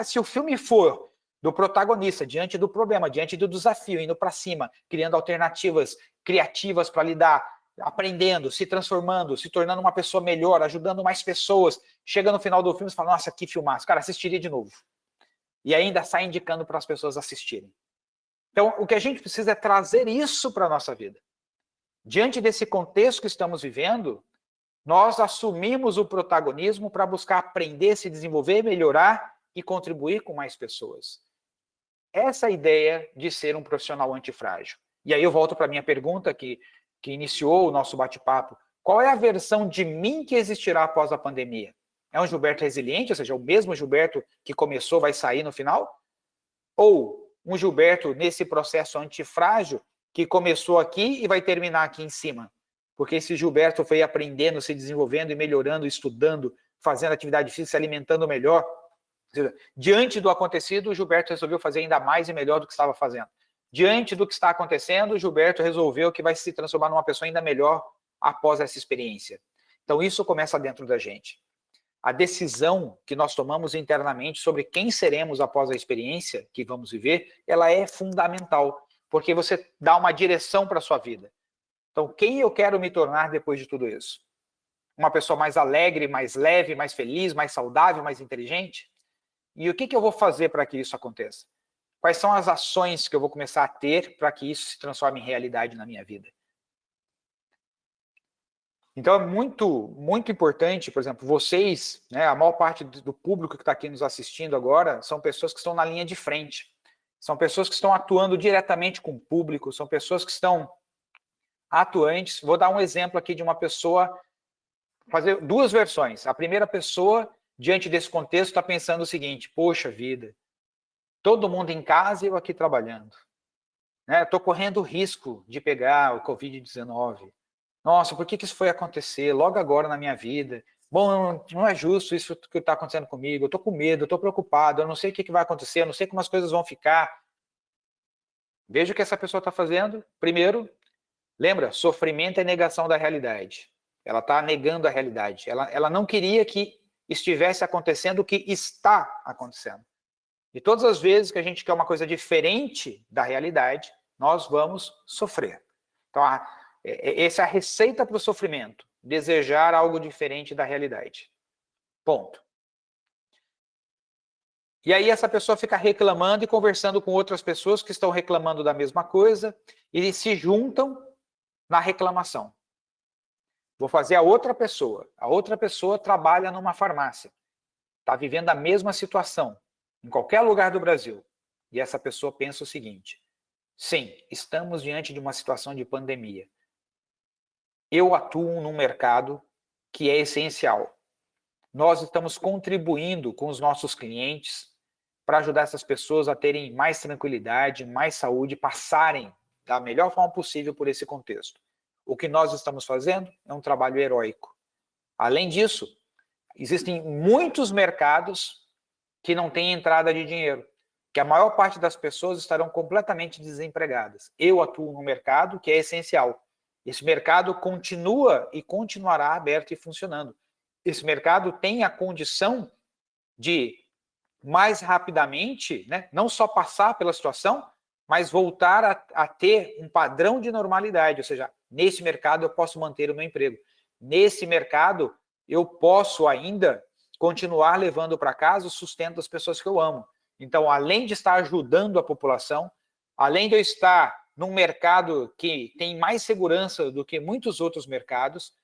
se o filme for do protagonista, diante do problema, diante do desafio, indo para cima, criando alternativas criativas para lidar, aprendendo, se transformando, se tornando uma pessoa melhor, ajudando mais pessoas, chega no final do filme e fala, nossa, que filmaço. Cara, assistiria de novo. E ainda sai indicando para as pessoas assistirem. Então, o que a gente precisa é trazer isso para a nossa vida. Diante desse contexto que estamos vivendo, nós assumimos o protagonismo para buscar aprender, se desenvolver, melhorar e contribuir com mais pessoas. Essa é a ideia de ser um profissional antifrágil. E aí eu volto para a minha pergunta que iniciou o nosso bate-papo. Qual é a versão de mim que existirá após a pandemia? É um Gilberto resiliente, ou seja, o mesmo Gilberto que começou vai sair no final? Ou um Gilberto nesse processo antifrágil que começou aqui e vai terminar aqui em cima? Porque esse Gilberto foi aprendendo, se desenvolvendo e melhorando, estudando, fazendo atividade física, se alimentando melhor. Ou seja, diante do acontecido, o Gilberto resolveu fazer ainda mais e melhor do que estava fazendo. Diante do que está acontecendo, o Gilberto resolveu que vai se transformar numa pessoa ainda melhor após essa experiência. Então isso começa dentro da gente. A decisão que nós tomamos internamente sobre quem seremos após a experiência que vamos viver, ela é fundamental, porque você dá uma direção para a sua vida. Então, quem eu quero me tornar depois de tudo isso? Uma pessoa mais alegre, mais leve, mais feliz, mais saudável, mais inteligente? E o que eu vou fazer para que isso aconteça? Quais são as ações que eu vou começar a ter para que isso se transforme em realidade na minha vida? Então é muito, muito importante, por exemplo, vocês, né, a maior parte do público que está aqui nos assistindo agora, são pessoas que estão na linha de frente. São pessoas que estão atuando diretamente com o público, são pessoas que estão atuantes. Vou dar um exemplo aqui de uma pessoa, fazer duas versões. A primeira pessoa, diante desse contexto, está pensando o seguinte: poxa vida, todo mundo em casa e eu aqui trabalhando. Estou correndo o risco de pegar o Covid-19. Nossa, por que isso foi acontecer logo agora na minha vida? Bom, não é justo isso que está acontecendo comigo. Eu estou com medo, eu estou preocupado, eu não sei o que vai acontecer, eu não sei como as coisas vão ficar. Veja o que essa pessoa está fazendo. Primeiro, lembra, sofrimento é negação da realidade. Ela está negando a realidade. Ela não queria que estivesse acontecendo o que está acontecendo. E todas as vezes que a gente quer uma coisa diferente da realidade, nós vamos sofrer. Então, essa é a receita para o sofrimento. Desejar algo diferente da realidade. Ponto. E aí essa pessoa fica reclamando e conversando com outras pessoas que estão reclamando da mesma coisa e se juntam na reclamação. Vou fazer a outra pessoa. A outra pessoa trabalha numa farmácia. Está vivendo a mesma situação em qualquer lugar do Brasil. E essa pessoa pensa o seguinte: sim, estamos diante de uma situação de pandemia. Eu atuo num mercado que é essencial. Nós estamos contribuindo com os nossos clientes para ajudar essas pessoas a terem mais tranquilidade, mais saúde, passarem da melhor forma possível por esse contexto. O que nós estamos fazendo é um trabalho heróico. Além disso, existem muitos mercados que não têm entrada de dinheiro, que a maior parte das pessoas estarão completamente desempregadas. Eu atuo num mercado que é essencial. Esse mercado continua e continuará aberto e funcionando. Esse mercado tem a condição de, mais rapidamente, né, não só passar pela situação, mas voltar a ter um padrão de normalidade. Ou seja, nesse mercado eu posso manter o meu emprego. Nesse mercado eu posso ainda continuar levando para casa o sustento das pessoas que eu amo. Então, além de estar ajudando a população, além de eu estar num mercado que tem mais segurança do que muitos outros mercados,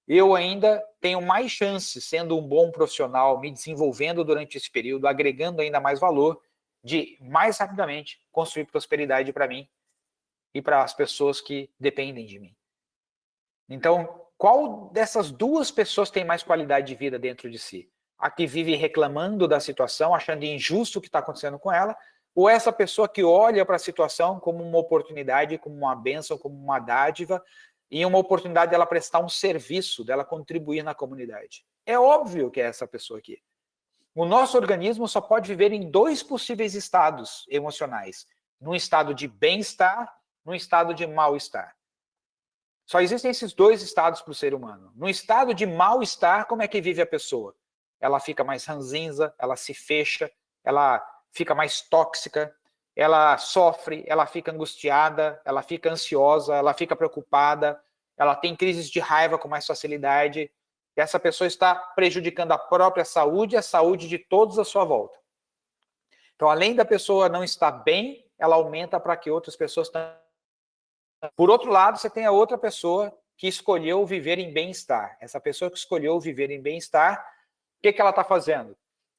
eu ainda tenho mais chances, sendo um bom profissional, me desenvolvendo durante esse período, agregando ainda mais valor, de mais rapidamente construir prosperidade para mim e para as pessoas que dependem de mim. Então, qual dessas duas pessoas tem mais qualidade de vida dentro de si? A que vive reclamando da situação, achando injusto o que está acontecendo com ela, ou essa pessoa que olha para a situação como uma oportunidade, como uma bênção, como uma dádiva, e uma oportunidade dela prestar um serviço, dela contribuir na comunidade? É óbvio que é essa pessoa aqui. O nosso organismo só pode viver em dois possíveis estados emocionais: num estado de bem-estar, num estado de mal-estar. Só existem esses dois estados para o ser humano. No estado de mal-estar, como é que vive a pessoa? Ela fica mais ranzinza, ela se fecha, ela fica mais tóxica, ela sofre, ela fica angustiada, ela fica ansiosa, ela fica preocupada, ela tem crises de raiva com mais facilidade. E essa pessoa está prejudicando a própria saúde e a saúde de todos à sua volta. Então, além da pessoa não estar bem, ela aumenta para que outras pessoas também. Por outro lado, você tem a outra pessoa que escolheu viver em bem-estar. Essa pessoa que escolheu viver em bem-estar, o que ela está fazendo?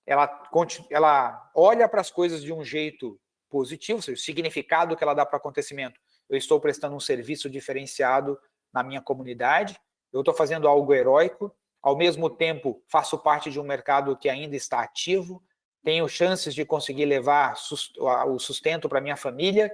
Ela olha para as coisas de um jeito positivo, ou seja, o significado que ela dá para o acontecimento. Eu estou prestando um serviço diferenciado na minha comunidade, eu estou fazendo algo heróico, ao mesmo tempo faço parte de um mercado que ainda está ativo, tenho chances de conseguir levar o sustento para minha família,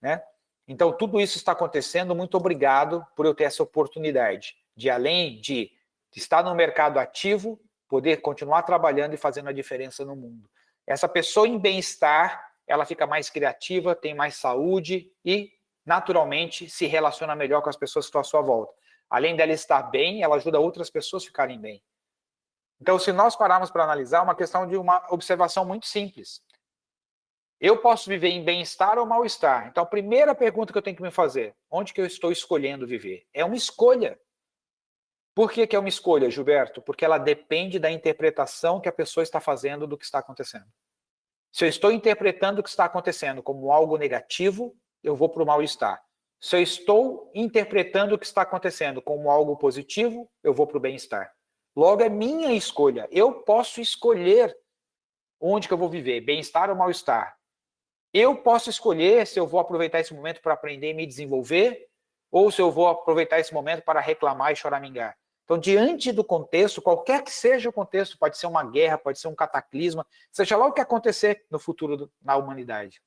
né? Então, tudo isso está acontecendo. Muito obrigado por eu ter essa oportunidade de, além de estar no mercado ativo, poder continuar trabalhando e fazendo a diferença no mundo. Essa pessoa em bem-estar, ela fica mais criativa, tem mais saúde e, naturalmente, se relaciona melhor com as pessoas que estão à sua volta. Além dela estar bem, ela ajuda outras pessoas a ficarem bem. Então, se nós pararmos para analisar, é uma questão de uma observação muito simples. Eu posso viver em bem-estar ou mal-estar. Então, a primeira pergunta que eu tenho que me fazer: onde que eu estou escolhendo viver? É uma escolha. Por que é uma escolha, Gilberto? Porque ela depende da interpretação que a pessoa está fazendo do que está acontecendo. Se eu estou interpretando o que está acontecendo como algo negativo, eu vou para o mal-estar. Se eu estou interpretando o que está acontecendo como algo positivo, eu vou para o bem-estar. Logo, é minha escolha. Eu posso escolher onde que eu vou viver, bem-estar ou mal-estar. Eu posso escolher se eu vou aproveitar esse momento para aprender e me desenvolver, ou se eu vou aproveitar esse momento para reclamar e choramingar. Então, diante do contexto, qualquer que seja o contexto, pode ser uma guerra, pode ser um cataclisma, seja lá o que acontecer no futuro na humanidade.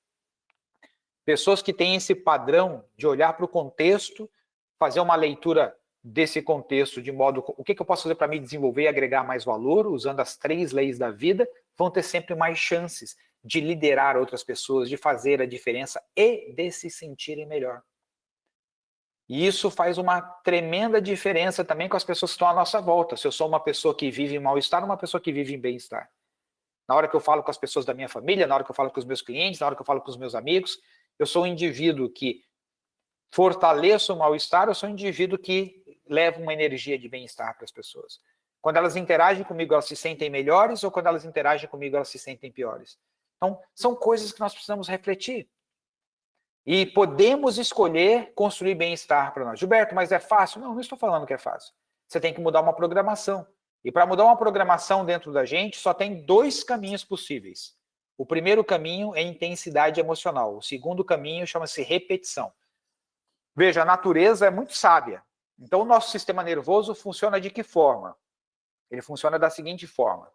Pessoas que têm esse padrão de olhar para o contexto, fazer uma leitura desse contexto de modo, o que eu posso fazer para me desenvolver e agregar mais valor, usando as 3 leis da vida, vão ter sempre mais chances de liderar outras pessoas, de fazer a diferença e de se sentirem melhor. E isso faz uma tremenda diferença também com as pessoas que estão à nossa volta. Se eu sou uma pessoa que vive em mal-estar ou uma pessoa que vive em bem-estar. Na hora que eu falo com as pessoas da minha família, na hora que eu falo com os meus clientes, na hora que eu falo com os meus amigos, eu sou um indivíduo que fortaleço o mal-estar, eu sou um indivíduo que leva uma energia de bem-estar para as pessoas. Quando elas interagem comigo, elas se sentem melhores, ou quando elas interagem comigo, elas se sentem piores. Então, são coisas que nós precisamos refletir. E podemos escolher construir bem-estar para nós. Gilberto, mas é fácil? Não, não estou falando que é fácil. Você tem que mudar uma programação. E para mudar uma programação dentro da gente, só tem 2 caminhos possíveis. O primeiro caminho é intensidade emocional. O segundo caminho chama-se repetição. Veja, a natureza é muito sábia. Então, o nosso sistema nervoso funciona de que forma? Ele funciona da seguinte forma.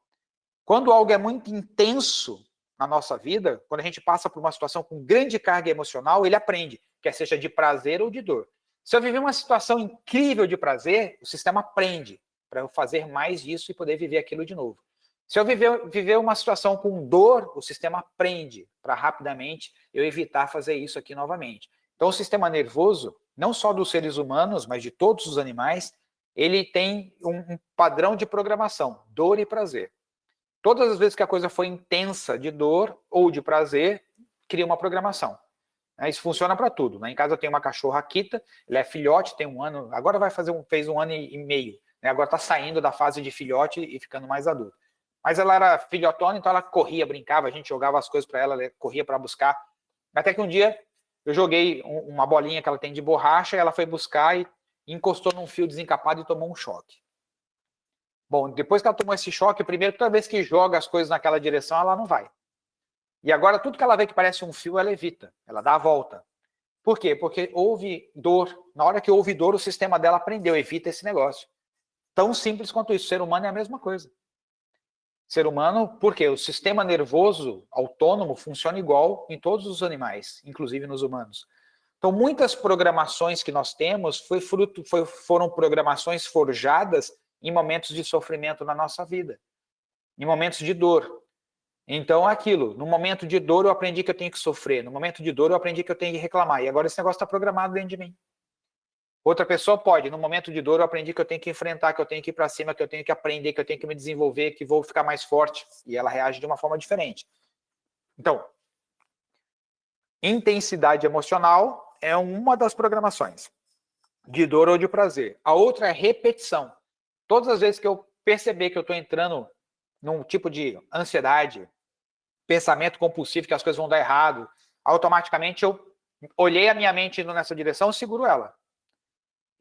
Quando algo é muito intenso na nossa vida, quando a gente passa por uma situação com grande carga emocional, ele aprende, quer seja de prazer ou de dor. Se eu viver uma situação incrível de prazer, o sistema aprende para eu fazer mais disso e poder viver aquilo de novo. Se eu viver uma situação com dor, o sistema aprende para rapidamente eu evitar fazer isso aqui novamente. Então, o sistema nervoso, não só dos seres humanos, mas de todos os animais, ele tem um padrão de programação, dor e prazer. Todas as vezes que a coisa foi intensa de dor ou de prazer, cria uma programação. Isso funciona para tudo. Em casa eu tenho uma cachorra Akita, ela é filhote, tem 1 ano, agora fez 1 ano e meio. Agora está saindo da fase de filhote e ficando mais adulta. Mas ela era filhotona, então ela corria, brincava, a gente jogava as coisas para ela, ela corria para buscar. Até que um dia eu joguei uma bolinha que ela tem de borracha, e ela foi buscar e encostou num fio desencapado e tomou um choque. Bom, depois que ela tomou esse choque, primeiro, toda vez que joga as coisas naquela direção, ela não vai. E agora, tudo que ela vê que parece um fio, ela evita. Ela dá a volta. Por quê? Porque houve dor. Na hora que houve dor, o sistema dela aprendeu, evita esse negócio. Tão simples quanto isso. O ser humano é a mesma coisa. Ser humano, por quê? O sistema nervoso autônomo funciona igual em todos os animais, inclusive nos humanos. Então, muitas programações que nós temos foram programações forjadas em momentos de sofrimento na nossa vida, em momentos de dor. Então, aquilo, no momento de dor eu aprendi que eu tenho que sofrer, no momento de dor eu aprendi que eu tenho que reclamar, e agora esse negócio está programado dentro de mim. Outra pessoa pode, no momento de dor eu aprendi que eu tenho que enfrentar, que eu tenho que ir para cima, que eu tenho que aprender, que eu tenho que me desenvolver, que vou ficar mais forte, e ela reage de uma forma diferente. Então, intensidade emocional é uma das programações, de dor ou de prazer. A outra é repetição. Todas as vezes que eu perceber que eu estou entrando num tipo de ansiedade, pensamento compulsivo, que as coisas vão dar errado, automaticamente eu olhei a minha mente indo nessa direção, eu seguro ela.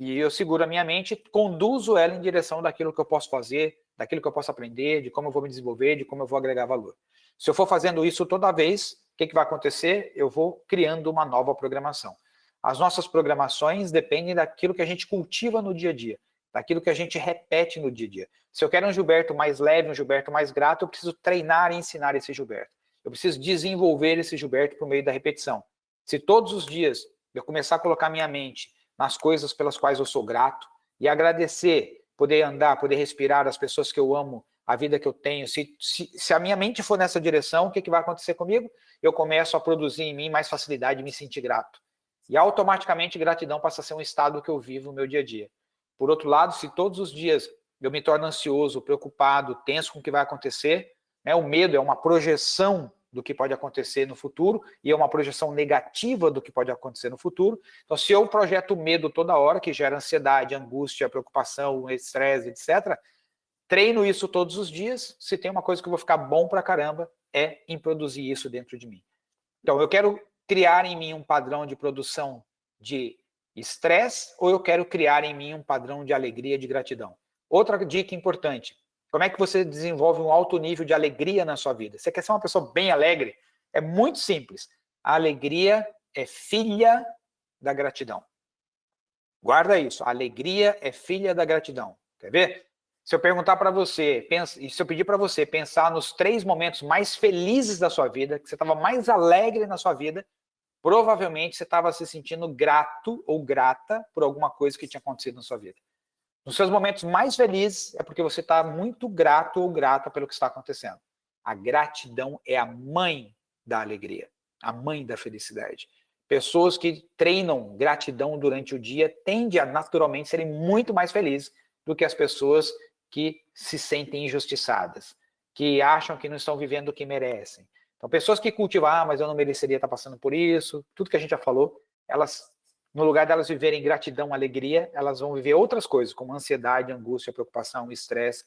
E eu seguro a minha mente, conduzo ela em direção daquilo que eu posso fazer, daquilo que eu posso aprender, de como eu vou me desenvolver, de como eu vou agregar valor. Se eu for fazendo isso toda vez, o que vai acontecer? Eu vou criando uma nova programação. As nossas programações dependem daquilo que a gente cultiva no dia a dia, daquilo que a gente repete no dia a dia. Se eu quero um Gilberto mais leve, um Gilberto mais grato, eu preciso treinar e ensinar esse Gilberto. Eu preciso desenvolver esse Gilberto por meio da repetição. Se todos os dias eu começar a colocar minha mente nas coisas pelas quais eu sou grato e agradecer, poder andar, poder respirar, as pessoas que eu amo, a vida que eu tenho, se a minha mente for nessa direção, o que vai acontecer comigo? Eu começo a produzir em mim mais facilidade de me sentir grato. E automaticamente gratidão passa a ser um estado que eu vivo no meu dia a dia. Por outro lado, se todos os dias eu me torno ansioso, preocupado, tenso com o que vai acontecer, o medo é uma projeção do que pode acontecer no futuro e é uma projeção negativa do que pode acontecer no futuro. Então, se eu projeto medo toda hora, que gera ansiedade, angústia, preocupação, estresse, etc., treino isso todos os dias, se tem uma coisa que eu vou ficar bom pra caramba é em produzir isso dentro de mim. Então, eu quero criar em mim um padrão de produção de estresse ou eu quero criar em mim um padrão de alegria, de gratidão? Outra dica importante, como é que você desenvolve um alto nível de alegria na sua vida? Você quer ser uma pessoa bem alegre? É muito simples. A alegria é filha da gratidão. Guarda isso. A alegria é filha da gratidão. Quer ver? Se eu perguntar para você, se eu pedir para você pensar nos 3 momentos mais felizes da sua vida, que você estava mais alegre na sua vida, provavelmente você estava se sentindo grato ou grata por alguma coisa que tinha acontecido na sua vida. Nos seus momentos mais felizes é porque você está muito grato ou grata pelo que está acontecendo. A gratidão é a mãe da alegria, a mãe da felicidade. Pessoas que treinam gratidão durante o dia tendem a naturalmente serem muito mais felizes do que as pessoas que se sentem injustiçadas, que acham que não estão vivendo o que merecem. Então, pessoas que cultivam, mas eu não mereceria estar passando por isso, tudo que a gente já falou, elas, no lugar delas viverem gratidão, alegria, elas vão viver outras coisas, como ansiedade, angústia, preocupação, estresse,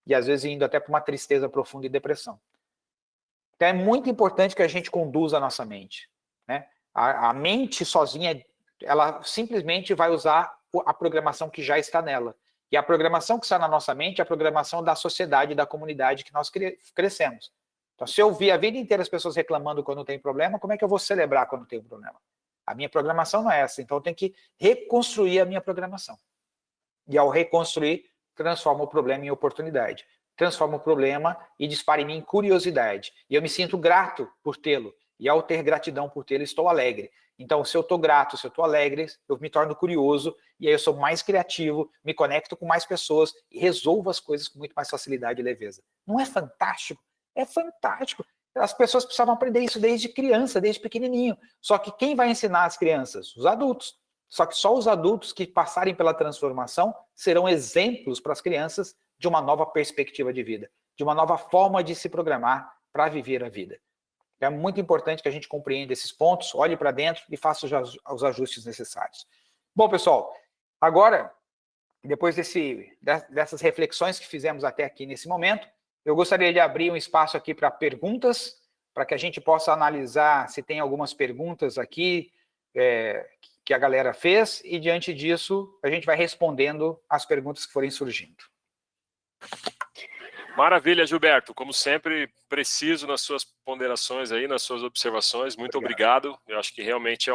e às vezes indo até para uma tristeza profunda e depressão. Então, é muito importante que a gente conduza a nossa mente, né? A mente sozinha, ela simplesmente vai usar a programação que já está nela. E a programação que está na nossa mente é a programação da sociedade, da comunidade que nós crescemos. Então, se eu vi a vida inteira as pessoas reclamando quando tem problema, como é que eu vou celebrar quando tem um problema? A minha programação não é essa, então eu tenho que reconstruir a minha programação. E ao reconstruir, transforma o problema em oportunidade. Transforma o problema e dispara em mim curiosidade. E eu me sinto grato por tê-lo. E ao ter gratidão por tê-lo, estou alegre. Então, se eu estou grato, se eu estou alegre, eu me torno curioso, e aí eu sou mais criativo, me conecto com mais pessoas e resolvo as coisas com muito mais facilidade e leveza. Não é fantástico? É fantástico. As pessoas precisavam aprender isso desde criança, desde pequenininho. Só que quem vai ensinar as crianças? Os adultos. Só que só os adultos que passarem pela transformação serão exemplos para as crianças de uma nova perspectiva de vida, de uma nova forma de se programar para viver a vida. É muito importante que a gente compreenda esses pontos, olhe para dentro e faça os ajustes necessários. Bom, pessoal, agora, depois dessas reflexões que fizemos até aqui nesse momento, eu gostaria de abrir um espaço aqui para perguntas, para que a gente possa analisar se tem algumas perguntas aqui que a galera fez, e diante disso, a gente vai respondendo as perguntas que forem surgindo. Maravilha, Gilberto. Como sempre, preciso nas suas ponderações aí, nas suas observações. Muito obrigado. Eu acho que realmente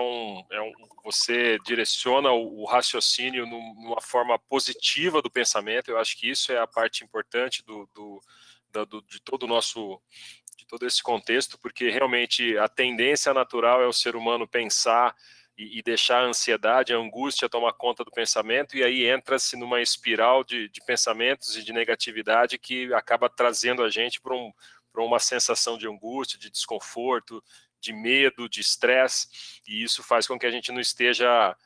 você direciona o raciocínio numa forma positiva do pensamento. Eu acho que isso é a parte importante de todo esse contexto, porque realmente a tendência natural é o ser humano pensar e deixar a ansiedade, a angústia tomar conta do pensamento, e aí entra-se numa espiral de pensamentos e de negatividade que acaba trazendo a gente para uma sensação de angústia, de desconforto, de medo, de estresse, e isso faz com que a gente não esteja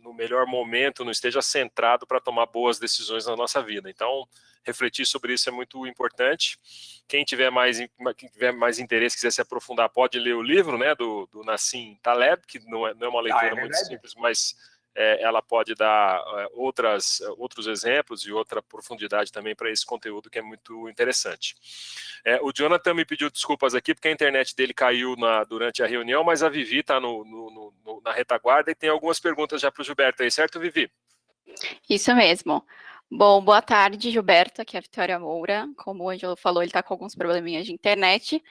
no melhor momento, não esteja centrado para tomar boas decisões na nossa vida. Então, refletir sobre isso é muito importante. Quem tiver mais interesse, quiser se aprofundar, pode ler o livro, né, do Nassim Taleb, que não é uma leitura muito simples, mas ela pode dar outros exemplos e outra profundidade também para esse conteúdo que é muito interessante. O Jonathan me pediu desculpas aqui, porque a internet dele caiu durante a reunião, mas a Vivi está na retaguarda e tem algumas perguntas já para o Gilberto aí, certo, Vivi? Isso mesmo. Bom, boa tarde, Gilberto, aqui é a Vitória Moura. Como o Ângelo falou, ele está com alguns probleminhas de internet.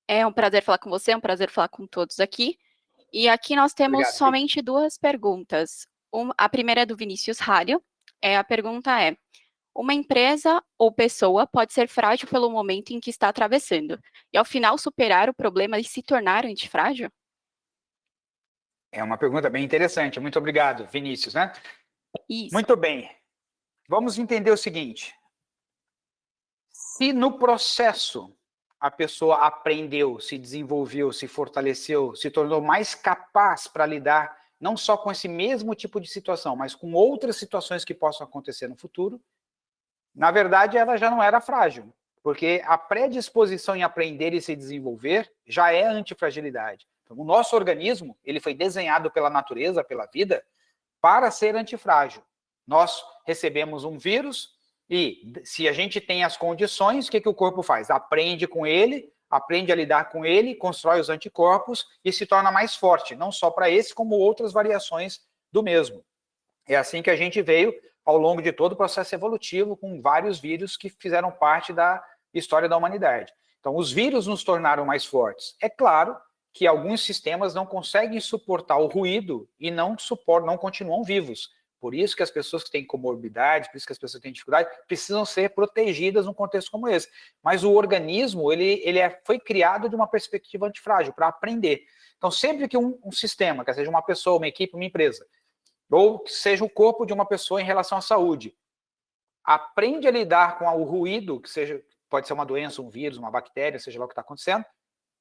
É um prazer falar com você, é um prazer falar com todos aqui. E aqui nós temos somente 2 perguntas. A primeira é do Vinícius Rádio. A pergunta é: uma empresa ou pessoa pode ser frágil pelo momento em que está atravessando, e ao final superar o problema e se tornar antifrágil? É uma pergunta bem interessante. Muito obrigado, Vinícius, né? Isso. Muito bem. Vamos entender o seguinte. Se no processo a pessoa aprendeu, se desenvolveu, se fortaleceu, se tornou mais capaz para lidar não só com esse mesmo tipo de situação, mas com outras situações que possam acontecer no futuro, na verdade ela já não era frágil, porque a predisposição em aprender e se desenvolver já é antifragilidade. Então, o nosso organismo, ele foi desenhado pela natureza, pela vida, para ser antifrágil. Nós recebemos um vírus, E se a gente tem as condições, o que, que o corpo faz? Aprende com ele, aprende a lidar com ele, constrói os anticorpos e se torna mais forte, não só para esse, como outras variações do mesmo. É assim que a gente veio ao longo de todo o processo evolutivo, com vários vírus que fizeram parte da história da humanidade. Então, os vírus nos tornaram mais fortes. É claro que alguns sistemas não conseguem suportar o ruído e não continuam vivos. Por isso que as pessoas que têm comorbidades, por isso que as pessoas que têm dificuldade, precisam ser protegidas num contexto como esse. Mas o organismo, foi criado de uma perspectiva antifrágil, para aprender. Então, sempre que um sistema, quer seja uma pessoa, uma equipe, uma empresa, ou que seja o corpo de uma pessoa em relação à saúde, aprende a lidar com o ruído, que seja, pode ser uma doença, um vírus, uma bactéria, seja lá o que está acontecendo,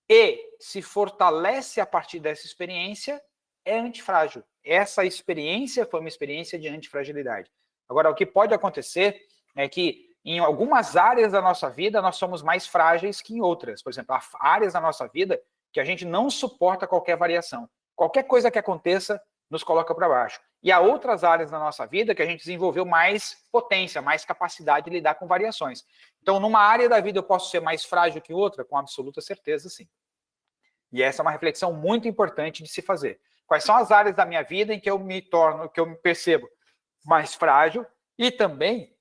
e se fortalece a partir dessa experiência, é antifrágil. Essa experiência foi uma experiência de antifragilidade. Agora, o que pode acontecer é que em algumas áreas da nossa vida nós somos mais frágeis que em outras. Por exemplo, há áreas da nossa vida que a gente não suporta qualquer variação. Qualquer coisa que aconteça nos coloca para baixo. E há outras áreas da nossa vida que a gente desenvolveu mais potência, mais capacidade de lidar com variações. Então, numa área da vida eu posso ser mais frágil que outra? Com absoluta certeza, sim. E essa é uma reflexão muito importante de se fazer. Quais são as áreas da minha vida em que eu me percebo mais frágil e também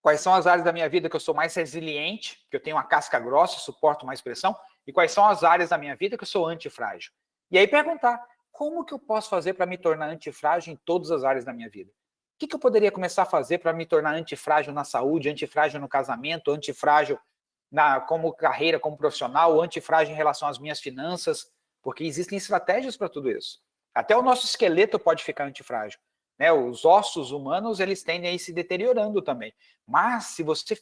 quais são as áreas da minha vida que eu sou mais resiliente, que eu tenho uma casca grossa, suporto mais pressão, e quais são as áreas da minha vida que eu sou antifrágil. E aí perguntar, como que eu posso fazer para me tornar antifrágil em todas as áreas da minha vida? O que eu poderia começar a fazer para me tornar antifrágil na saúde, antifrágil no casamento, antifrágil como carreira, como profissional, antifrágil em relação às minhas finanças? Porque existem estratégias para tudo isso. Até o nosso esqueleto pode ficar antifrágil. Né? Os ossos humanos, eles tendem a ir se deteriorando também. Mas se você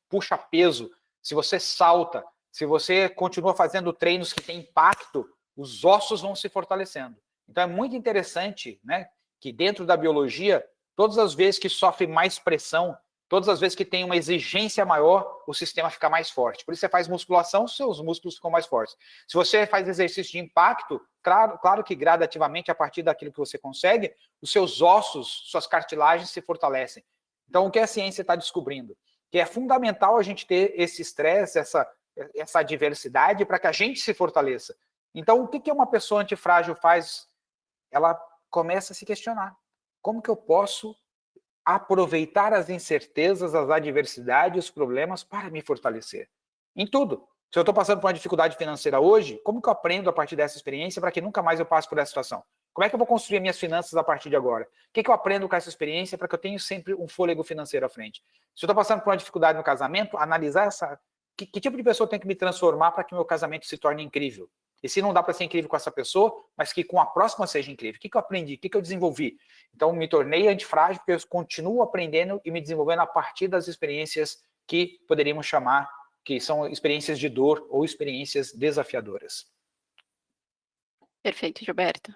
puxa peso, se você salta, se você continua fazendo treinos que têm impacto, os ossos vão se fortalecendo. Então é muito interessante, né, que dentro da biologia, todas as vezes que sofre mais pressão, todas as vezes que tem uma exigência maior, o sistema fica mais forte. Por isso você faz musculação, seus músculos ficam mais fortes. Se você faz exercício de impacto, claro que gradativamente, a partir daquilo que você consegue, os seus ossos, suas cartilagens se fortalecem. Então, o que a ciência está descobrindo? Que é fundamental a gente ter esse estresse, essa adversidade, para que a gente se fortaleça. Então, o que uma pessoa antifrágil faz? Ela começa a se questionar. Como que eu posso aproveitar as incertezas, as adversidades, os problemas para me fortalecer? Em tudo. Se eu estou passando por uma dificuldade financeira hoje, como que eu aprendo a partir dessa experiência para que nunca mais eu passe por essa situação? Como é que eu vou construir minhas finanças a partir de agora? O que eu aprendo com essa experiência para que eu tenha sempre um fôlego financeiro à frente? Se eu estou passando por uma dificuldade no casamento, analisar que tipo de pessoa eu tenho que me transformar para que o meu casamento se torne incrível? E se não dá para ser incrível com essa pessoa, mas que com a próxima seja incrível. O que eu aprendi? O que eu desenvolvi? Então, me tornei antifrágil porque eu continuo aprendendo e me desenvolvendo a partir das experiências que poderíamos chamar que são experiências de dor ou experiências desafiadoras. Perfeito, Gilberto.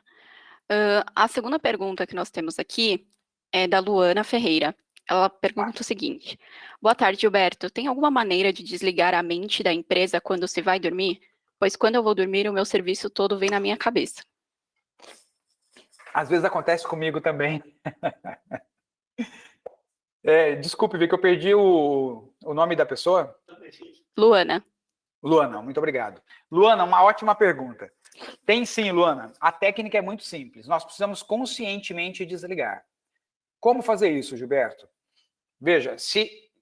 A segunda pergunta que nós temos aqui é da Luana Ferreira. Ela pergunta o seguinte: boa tarde, Gilberto. Tem alguma maneira de desligar a mente da empresa quando se vai dormir? Pois quando eu vou dormir, o meu serviço todo vem na minha cabeça. Às vezes acontece comigo também. Desculpe, vi que eu perdi o nome da pessoa. Luana. Luana, muito obrigado. Luana, uma ótima pergunta. Tem sim, Luana. A técnica é muito simples. Nós precisamos conscientemente desligar. Como fazer isso, Gilberto? Veja,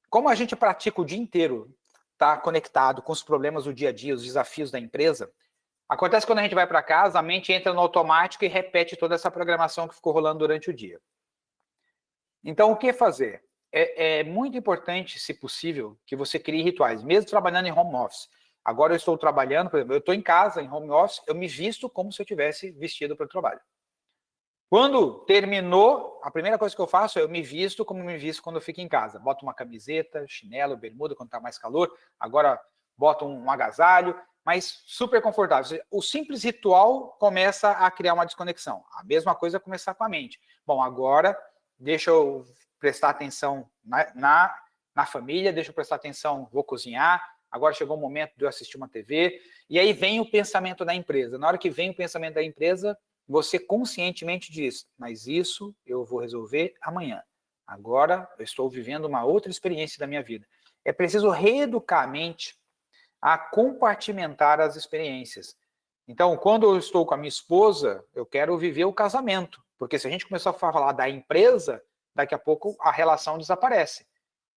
como a gente pratica o dia inteiro, está conectado com os problemas do dia a dia, os desafios da empresa, acontece que quando a gente vai para casa, a mente entra no automático e repete toda essa programação que ficou rolando durante o dia. Então, o que fazer? É muito importante, se possível, que você crie rituais, mesmo trabalhando em home office. Agora eu estou trabalhando, por exemplo, eu estou em casa, em home office, eu me visto como se eu tivesse vestido para o trabalho. Quando terminou, a primeira coisa que eu faço é eu me visto como me visto quando eu fico em casa. Boto uma camiseta, chinelo, bermuda quando está mais calor. Agora boto um agasalho, mas super confortável. O simples ritual começa a criar uma desconexão. A mesma coisa é começar com a mente. Bom, agora deixa eu prestar atenção na família, deixa eu prestar atenção, vou cozinhar. Agora chegou o momento de eu assistir uma TV. E aí vem o pensamento da empresa. Na hora que vem o pensamento da empresa, você conscientemente diz, mas isso eu vou resolver amanhã. Agora eu estou vivendo uma outra experiência da minha vida. É preciso reeducar a mente a compartimentar as experiências. Então, quando eu estou com a minha esposa, eu quero viver o casamento. Porque se a gente começar a falar da empresa, daqui a pouco a relação desaparece.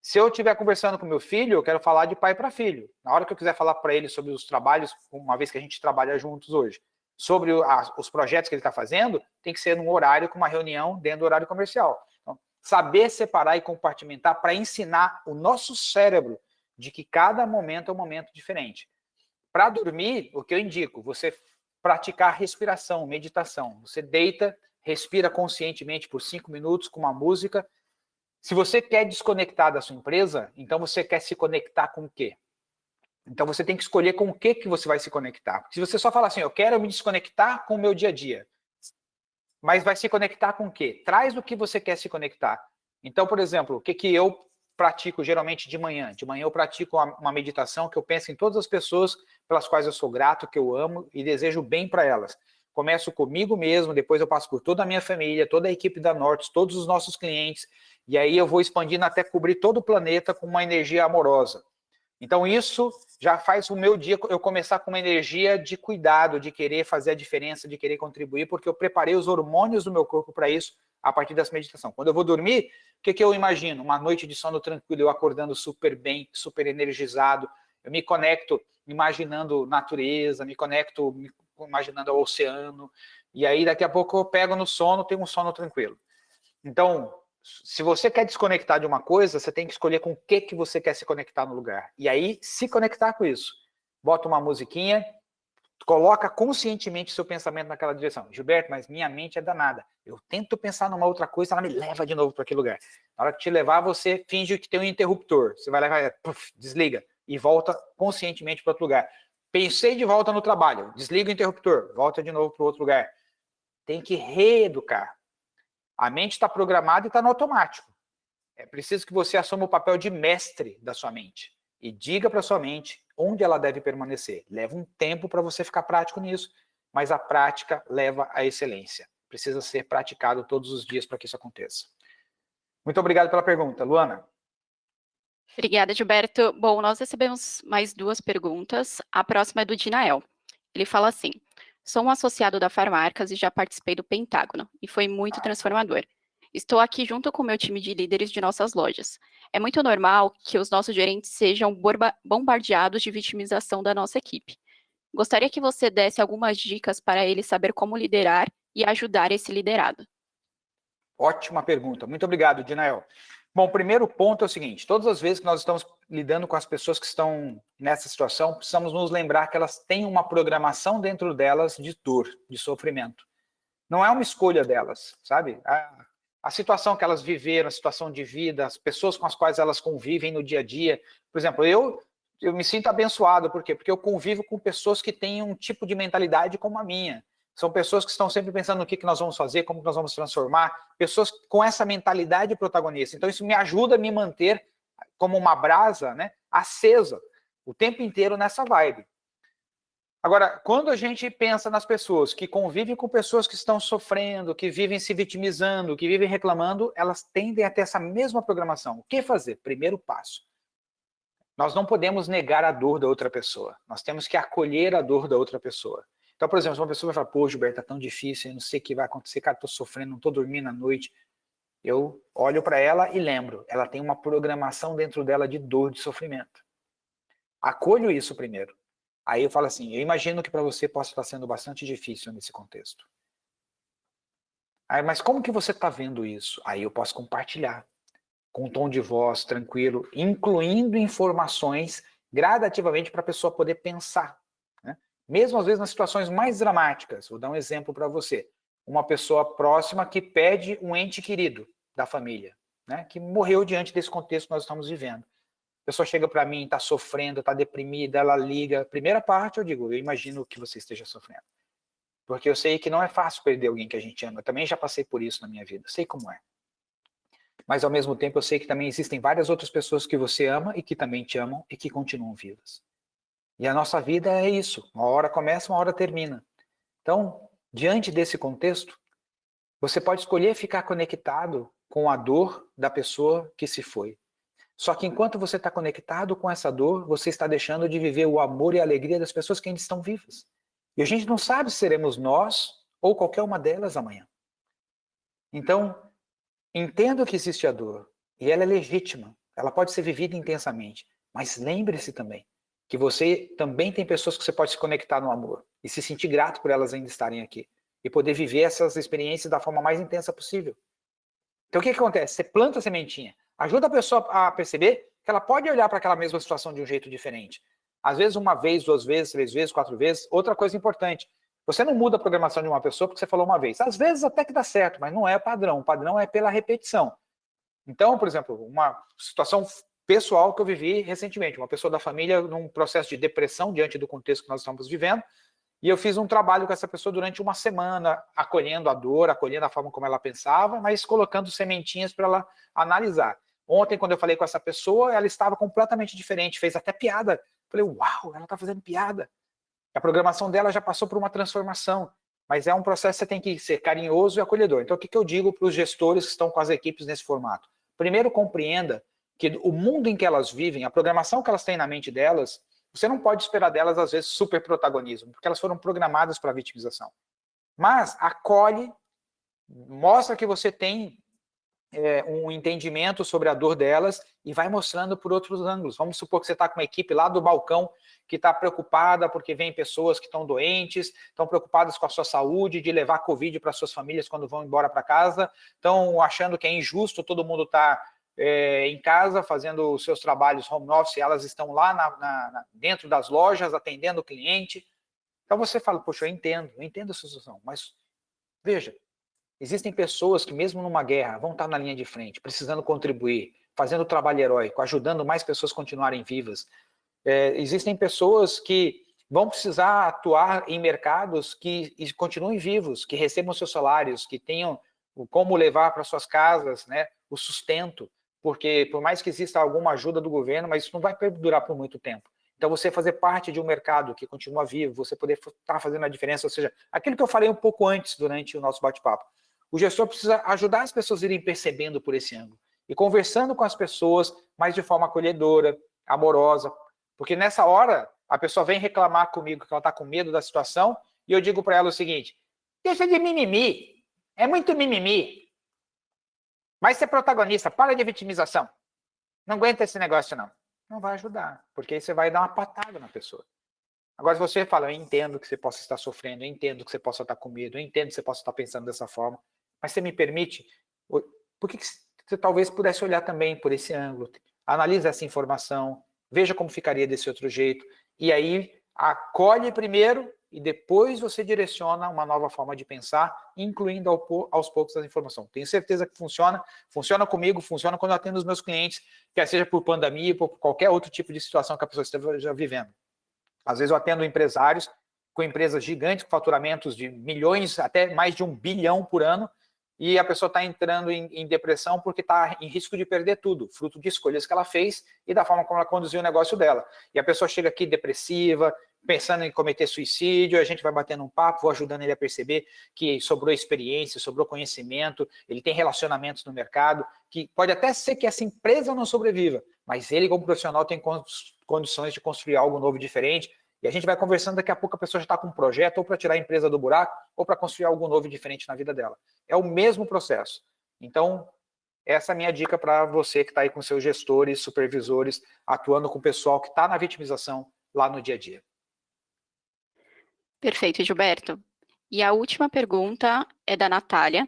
Se eu estiver conversando com meu filho, eu quero falar de pai para filho. Na hora que eu quiser falar para ele sobre os trabalhos, uma vez que a gente trabalha juntos hoje, sobre os projetos que ele está fazendo, tem que ser num horário com uma reunião dentro do horário comercial. Então, saber separar e compartimentar para ensinar o nosso cérebro de que cada momento é um momento diferente. Para dormir, o que eu indico, você praticar respiração, meditação. Você deita, respira conscientemente por 5 minutos com uma música. Se você quer desconectar da sua empresa, então você quer se conectar com o quê? Então você tem que escolher com o que você vai se conectar. Se você só fala assim, eu quero me desconectar com o meu dia a dia, mas vai se conectar com o quê? Traz o que você quer se conectar. Então, por exemplo, o que eu pratico geralmente de manhã? De manhã eu pratico uma meditação que eu penso em todas as pessoas pelas quais eu sou grato, que eu amo e desejo bem para elas. Começo comigo mesmo, depois eu passo por toda a minha família, toda a equipe da Norte, todos os nossos clientes, e aí eu vou expandindo até cobrir todo o planeta com uma energia amorosa. Então isso já faz o meu dia eu começar com uma energia de cuidado, de querer fazer a diferença, de querer contribuir, porque eu preparei os hormônios do meu corpo para isso a partir dessa meditação. Quando eu vou dormir, o que eu imagino? Uma noite de sono tranquilo, eu acordando super bem, super energizado, eu me conecto imaginando natureza, me conecto imaginando o oceano, e aí daqui a pouco eu pego no sono, tenho um sono tranquilo. Então, se você quer desconectar de uma coisa, você tem que escolher com o que você quer se conectar no lugar. E aí, se conectar com isso. Bota uma musiquinha, coloca conscientemente seu pensamento naquela direção. Gilberto, mas minha mente é danada. Eu tento pensar numa outra coisa, ela me leva de novo para aquele lugar. Na hora que te levar, você finge que tem um interruptor. Você vai levar, desliga e volta conscientemente para outro lugar. Pensei de volta no trabalho, desliga o interruptor, volta de novo para outro lugar. Tem que reeducar. A mente está programada e está no automático. É preciso que você assuma o papel de mestre da sua mente e diga para sua mente onde ela deve permanecer. Leva um tempo para você ficar prático nisso, mas a prática leva à excelência. Precisa ser praticado todos os dias para que isso aconteça. Muito obrigado pela pergunta, Luana. Obrigada, Gilberto. Bom, nós recebemos mais 2 perguntas. A próxima é do Dinael. Ele fala assim: sou um associado da Farmarcas e já participei do Pentágono, e foi muito transformador. Estou aqui junto com o meu time de líderes de nossas lojas. É muito normal que os nossos gerentes sejam bombardeados de vitimização da nossa equipe. Gostaria que você desse algumas dicas para eles saber como liderar e ajudar esse liderado. Ótima pergunta. Muito obrigado, Dinael. Bom, o primeiro ponto é o seguinte: todas as vezes que nós estamos lidando com as pessoas que estão nessa situação, precisamos nos lembrar que elas têm uma programação dentro delas de dor, de sofrimento. Não é uma escolha delas, sabe? A situação que elas viveram, a situação de vida, as pessoas com as quais elas convivem no dia a dia. Por exemplo, eu me sinto abençoado, por quê? Porque eu convivo com pessoas que têm um tipo de mentalidade como a minha. São pessoas que estão sempre pensando no que nós vamos fazer, como nós vamos transformar, pessoas com essa mentalidade protagonista. Então isso me ajuda a me manter como uma brasa, né, acesa o tempo inteiro nessa vibe. Agora, quando a gente pensa nas pessoas que convivem com pessoas que estão sofrendo, que vivem se vitimizando, que vivem reclamando, elas tendem a ter essa mesma programação. O que fazer? Primeiro passo. Nós não podemos negar a dor da outra pessoa. Nós temos que acolher a dor da outra pessoa. Então, por exemplo, se uma pessoa vai falar, pô, Gilberto, tá tão difícil, eu não sei o que vai acontecer, cara, tô sofrendo, não tô dormindo à noite. Eu olho para ela e lembro, ela tem uma programação dentro dela de dor, de sofrimento. Acolho isso primeiro. Aí eu falo assim, eu imagino que para você possa estar sendo bastante difícil nesse contexto. Aí, mas como que você está vendo isso? Aí eu posso compartilhar com um tom de voz tranquilo, incluindo informações gradativamente para a pessoa poder pensar. Né? Mesmo às vezes nas situações mais dramáticas. Vou dar um exemplo para você. Uma pessoa próxima que pede um ente querido da família, né? Que morreu diante desse contexto que nós estamos vivendo. A pessoa chega para mim, está sofrendo, está deprimida, ela liga. Primeira parte eu digo, eu imagino que você esteja sofrendo. Porque eu sei que não é fácil perder alguém que a gente ama. Eu também já passei por isso na minha vida, sei como é. Mas ao mesmo tempo eu sei que também existem várias outras pessoas que você ama e que também te amam e que continuam vivas. E a nossa vida é isso, uma hora começa, uma hora termina. Então, diante desse contexto, você pode escolher ficar conectado com a dor da pessoa que se foi. Só que enquanto você está conectado com essa dor, você está deixando de viver o amor e a alegria das pessoas que ainda estão vivas. E a gente não sabe se seremos nós ou qualquer uma delas amanhã. Então, entendo que existe a dor, e ela é legítima, ela pode ser vivida intensamente, mas lembre-se também que você também tem pessoas que você pode se conectar no amor e se sentir grato por elas ainda estarem aqui e poder viver essas experiências da forma mais intensa possível. Então, o que acontece? Você planta a sementinha, ajuda a pessoa a perceber que ela pode olhar para aquela mesma situação de um jeito diferente. Às vezes, uma vez, 2 vezes, 3 vezes, 4 vezes. Outra coisa importante, você não muda a programação de uma pessoa porque você falou uma vez. Às vezes até que dá certo, mas não é padrão. O padrão é pela repetição. Então, por exemplo, uma situação pessoal que eu vivi recentemente, uma pessoa da família num processo de depressão diante do contexto que nós estamos vivendo, e eu fiz um trabalho com essa pessoa durante uma semana, acolhendo a dor, acolhendo a forma como ela pensava, mas colocando sementinhas para ela analisar. Ontem, quando eu falei com essa pessoa, ela estava completamente diferente, fez até piada. Falei, uau, ela está fazendo piada. A programação dela já passou por uma transformação, mas é um processo que você tem que ser carinhoso e acolhedor. Então, o que eu digo para os gestores que estão com as equipes nesse formato? Primeiro, compreenda que o mundo em que elas vivem, a programação que elas têm na mente delas, você não pode esperar delas, às vezes, super protagonismo, porque elas foram programadas para a vitimização. Mas acolhe, mostra que você tem um entendimento sobre a dor delas e vai mostrando por outros ângulos. Vamos supor que você está com uma equipe lá do balcão que está preocupada porque vem pessoas que estão doentes, estão preocupadas com a sua saúde, de levar Covid para suas famílias quando vão embora para casa, estão achando que é injusto todo mundo estar em casa fazendo os seus trabalhos home office, elas estão lá dentro das lojas atendendo o cliente. Então você fala, poxa, eu entendo a situação, mas veja, existem pessoas que mesmo numa guerra vão estar na linha de frente, precisando contribuir, fazendo trabalho heróico, ajudando mais pessoas a continuarem vivas. Existem pessoas que vão precisar atuar em mercados que continuem vivos, que recebam seus salários, que tenham como levar para suas casas, né, o sustento, porque por mais que exista alguma ajuda do governo, mas isso não vai perdurar por muito tempo. Então, você fazer parte de um mercado que continua vivo, você poder estar fazendo a diferença, ou seja, aquilo que eu falei um pouco antes durante o nosso bate-papo. O gestor precisa ajudar as pessoas a irem percebendo por esse ângulo e conversando com as pessoas, mas de forma acolhedora, amorosa, porque nessa hora a pessoa vem reclamar comigo que ela está com medo da situação e eu digo para ela o seguinte, deixa de mimimi, é muito mimimi, vai ser protagonista, para de vitimização, não aguenta esse negócio não. Não vai ajudar, porque aí você vai dar uma patada na pessoa. Agora, se você fala, eu entendo que você possa estar sofrendo, eu entendo que você possa estar com medo, eu entendo que você possa estar pensando dessa forma, mas você me permite, por que você talvez pudesse olhar também por esse ângulo, analise essa informação, veja como ficaria desse outro jeito, e aí acolhe primeiro e depois você direciona uma nova forma de pensar, incluindo aos poucos a informação. Tenho certeza que funciona comigo, funciona quando eu atendo os meus clientes, quer seja por pandemia, por qualquer outro tipo de situação que a pessoa esteja vivendo. Às vezes eu atendo empresários com empresas gigantes, com faturamentos de milhões, até mais de 1 bilhão por ano, e a pessoa está entrando em depressão porque está em risco de perder tudo, fruto de escolhas que ela fez e da forma como ela conduziu o negócio dela. E a pessoa chega aqui depressiva, pensando em cometer suicídio, a gente vai batendo um papo, vou ajudando ele a perceber que sobrou experiência, sobrou conhecimento, ele tem relacionamentos no mercado, que pode até ser que essa empresa não sobreviva, mas ele como profissional tem condições de construir algo novo e diferente, e a gente vai conversando, daqui a pouco a pessoa já está com um projeto, ou para tirar a empresa do buraco, ou para construir algo novo e diferente na vida dela. É o mesmo processo. Então, essa é a minha dica para você que está aí com seus gestores, supervisores, atuando com o pessoal que está na vitimização lá no dia a dia. Perfeito, Gilberto. E a última pergunta é da Natália.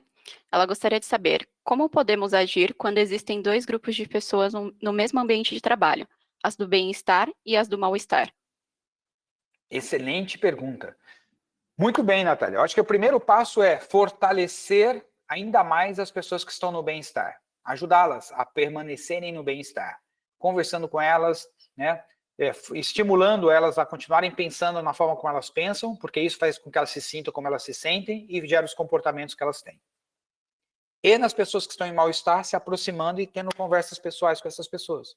Ela gostaria de saber como podemos agir quando existem 2 grupos de pessoas no mesmo ambiente de trabalho, as do bem-estar e as do mal-estar. Excelente pergunta. Muito bem, Natália. Eu acho que o primeiro passo é fortalecer ainda mais as pessoas que estão no bem-estar. Ajudá-las a permanecerem no bem-estar. Conversando com elas, né? Estimulando elas a continuarem pensando na forma como elas pensam, porque isso faz com que elas se sintam como elas se sentem e gera os comportamentos que elas têm. E nas pessoas que estão em mal-estar, se aproximando e tendo conversas pessoais com essas pessoas.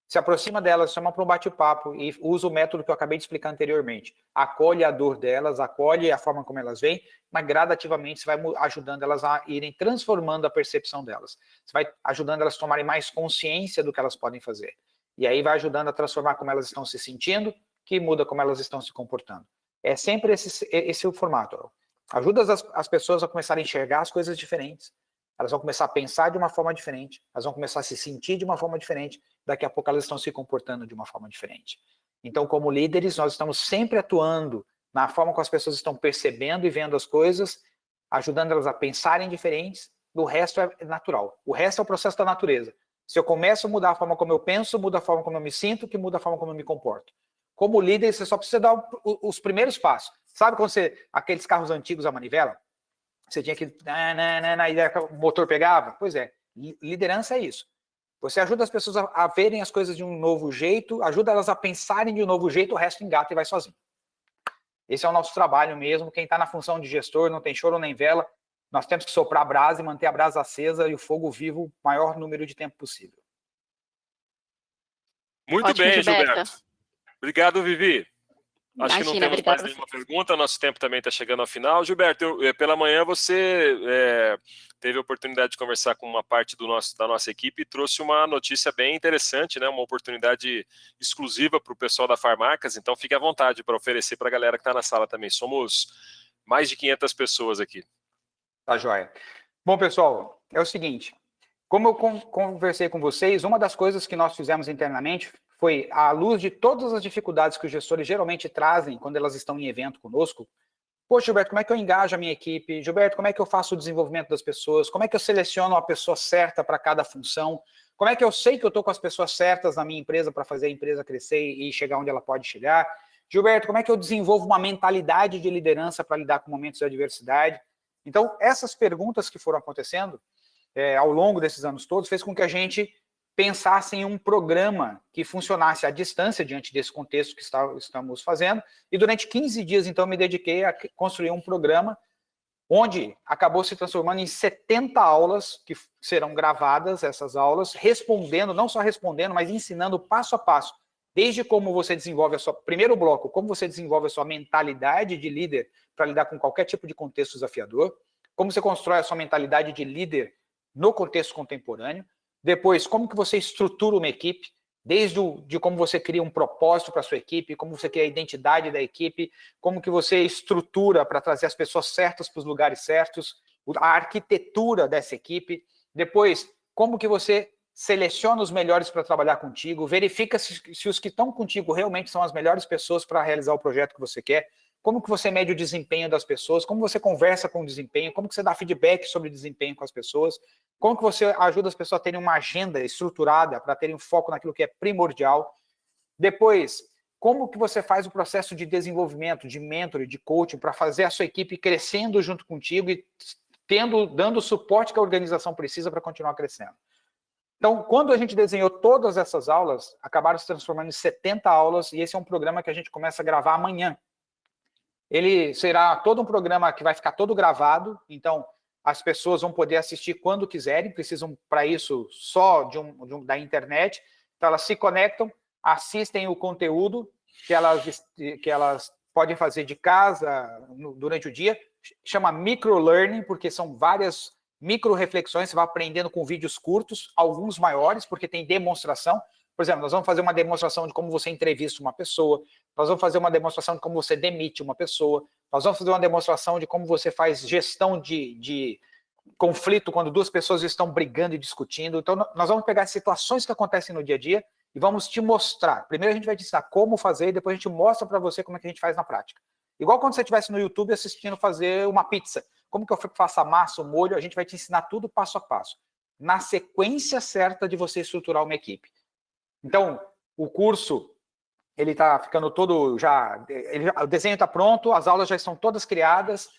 se aproxima delas, chama para um bate-papo e usa o método que eu acabei de explicar anteriormente. Acolhe a dor delas, acolhe a forma como elas veem, mas gradativamente você vai ajudando elas a irem transformando a percepção delas. Você vai ajudando elas a tomarem mais consciência do que elas podem fazer. E aí vai ajudando a transformar como elas estão se sentindo, que muda como elas estão se comportando. É sempre esse o formato. Ajuda as pessoas a começarem a enxergar as coisas diferentes. Elas vão começar a pensar de uma forma diferente. Elas vão começar a se sentir de uma forma diferente. Daqui a pouco elas estão se comportando de uma forma diferente. Então, como líderes, nós estamos sempre atuando na forma como as pessoas estão percebendo e vendo as coisas, ajudando elas a pensarem diferentes. O resto é natural. O resto é o processo da natureza. Se eu começo a mudar a forma como eu penso, muda a forma como eu me sinto, que muda a forma como eu me comporto. Como líder, você só precisa dar os primeiros passos. Sabe quando aqueles carros antigos a manivela? Você tinha que... e o motor pegava? Pois é, liderança é isso. Você ajuda as pessoas a verem as coisas de um novo jeito, ajuda elas a pensarem de um novo jeito, o resto engata e vai sozinho. Esse é o nosso trabalho mesmo. Quem está na função de gestor, não tem choro nem vela, nós temos que soprar a brasa e manter a brasa acesa e o fogo vivo o maior número de tempo possível. Muito Ótimo, bem, Gilberto. Gilberto. Obrigado, Vivi. Acho que não temos obrigada. mais nenhuma pergunta, nosso tempo também está chegando ao final. Gilberto, pela manhã você teve a oportunidade de conversar com uma parte da nossa equipe e trouxe uma notícia bem interessante, né? Uma oportunidade exclusiva para o pessoal da Farmarcas, então fique à vontade para oferecer para a galera que está na sala também. Somos mais de 500 pessoas aqui. Tá joia. Bom, pessoal, é o seguinte, como eu conversei com vocês, uma das coisas que nós fizemos internamente foi, à luz de todas as dificuldades que os gestores geralmente trazem quando elas estão em evento conosco, poxa, Gilberto, como é que eu engajo a minha equipe? Gilberto, como é que eu faço o desenvolvimento das pessoas? Como é que eu seleciono a pessoa certa para cada função? Como é que eu sei que eu estou com as pessoas certas na minha empresa para fazer a empresa crescer e chegar onde ela pode chegar? Gilberto, como é que eu desenvolvo uma mentalidade de liderança para lidar com momentos de adversidade? Então, essas perguntas que foram acontecendo ao longo desses anos todos fez com que a gente pensasse em um programa que funcionasse à distância diante desse contexto que estamos fazendo. E durante 15 dias, então, me dediquei a construir um programa onde acabou se transformando em 70 aulas que serão gravadas, essas aulas, respondendo, não só respondendo, mas ensinando passo a passo, desde como você desenvolve primeiro bloco, como você desenvolve a sua mentalidade de líder para lidar com qualquer tipo de contexto desafiador, como você constrói a sua mentalidade de líder no contexto contemporâneo, depois, como que você estrutura uma equipe, desde de como você cria um propósito para a sua equipe, como você cria a identidade da equipe, como que você estrutura para trazer as pessoas certas para os lugares certos, a arquitetura dessa equipe, depois, como que você seleciona os melhores para trabalhar contigo, verifica se os que estão contigo realmente são as melhores pessoas para realizar o projeto que você quer, como que você mede o desempenho das pessoas, como você conversa com o desempenho, como que você dá feedback sobre o desempenho com as pessoas, como que você ajuda as pessoas a terem uma agenda estruturada para terem um foco naquilo que é primordial. Depois, como que você faz o processo de desenvolvimento, de mentoring, de coaching, para fazer a sua equipe crescendo junto contigo e dando o suporte que a organização precisa para continuar crescendo. Então, quando a gente desenhou todas essas aulas, acabaram se transformando em 70 aulas, e esse é um programa que a gente começa a gravar amanhã. Ele será todo um programa que vai ficar todo gravado, então as pessoas vão poder assistir quando quiserem, precisam para isso só da internet, então elas se conectam, assistem o conteúdo que elas podem fazer de casa durante o dia, chama microlearning, porque são várias micro-reflexões, você vai aprendendo com vídeos curtos, alguns maiores, porque tem demonstração. Por exemplo, nós vamos fazer uma demonstração de como você entrevista uma pessoa, nós vamos fazer uma demonstração de como você demite uma pessoa, nós vamos fazer uma demonstração de como você faz gestão de conflito quando duas pessoas estão brigando e discutindo. Então, nós vamos pegar situações que acontecem no dia a dia e vamos te mostrar. Primeiro a gente vai te ensinar como fazer e depois a gente mostra para você como é que a gente faz na prática. Igual quando você estivesse no YouTube assistindo fazer uma pizza. Como que eu faço a massa, o molho, a gente vai te ensinar tudo passo a passo. Na sequência certa de você estruturar uma equipe. Então, o curso, ele está ficando todo já... o desenho está pronto, as aulas já estão todas criadas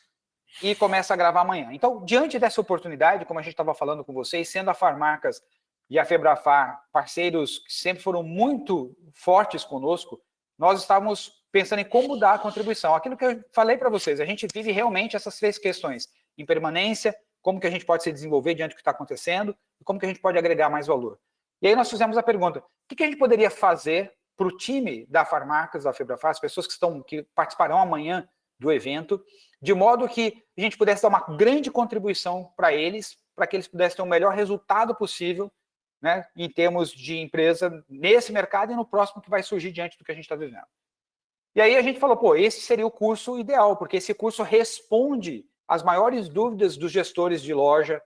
e começa a gravar amanhã. Então, diante dessa oportunidade, como a gente estava falando com vocês, sendo a Farmarcas e a Febrafar parceiros que sempre foram muito fortes conosco, nós estávamos pensando em como dar a contribuição. Aquilo que eu falei para vocês, a gente vive realmente essas 3 questões. Impermanência, como que a gente pode se desenvolver diante do que está acontecendo e como que a gente pode agregar mais valor. E aí nós fizemos a pergunta, o que a gente poderia fazer para o time da Farmarcas, da Febrafar, as pessoas que participarão amanhã do evento, de modo que a gente pudesse dar uma grande contribuição para eles pudessem ter o melhor resultado possível, né, em termos de empresa nesse mercado e no próximo que vai surgir diante do que a gente está vivendo. E aí a gente falou, pô, esse seria o curso ideal, porque esse curso responde às maiores dúvidas dos gestores de loja,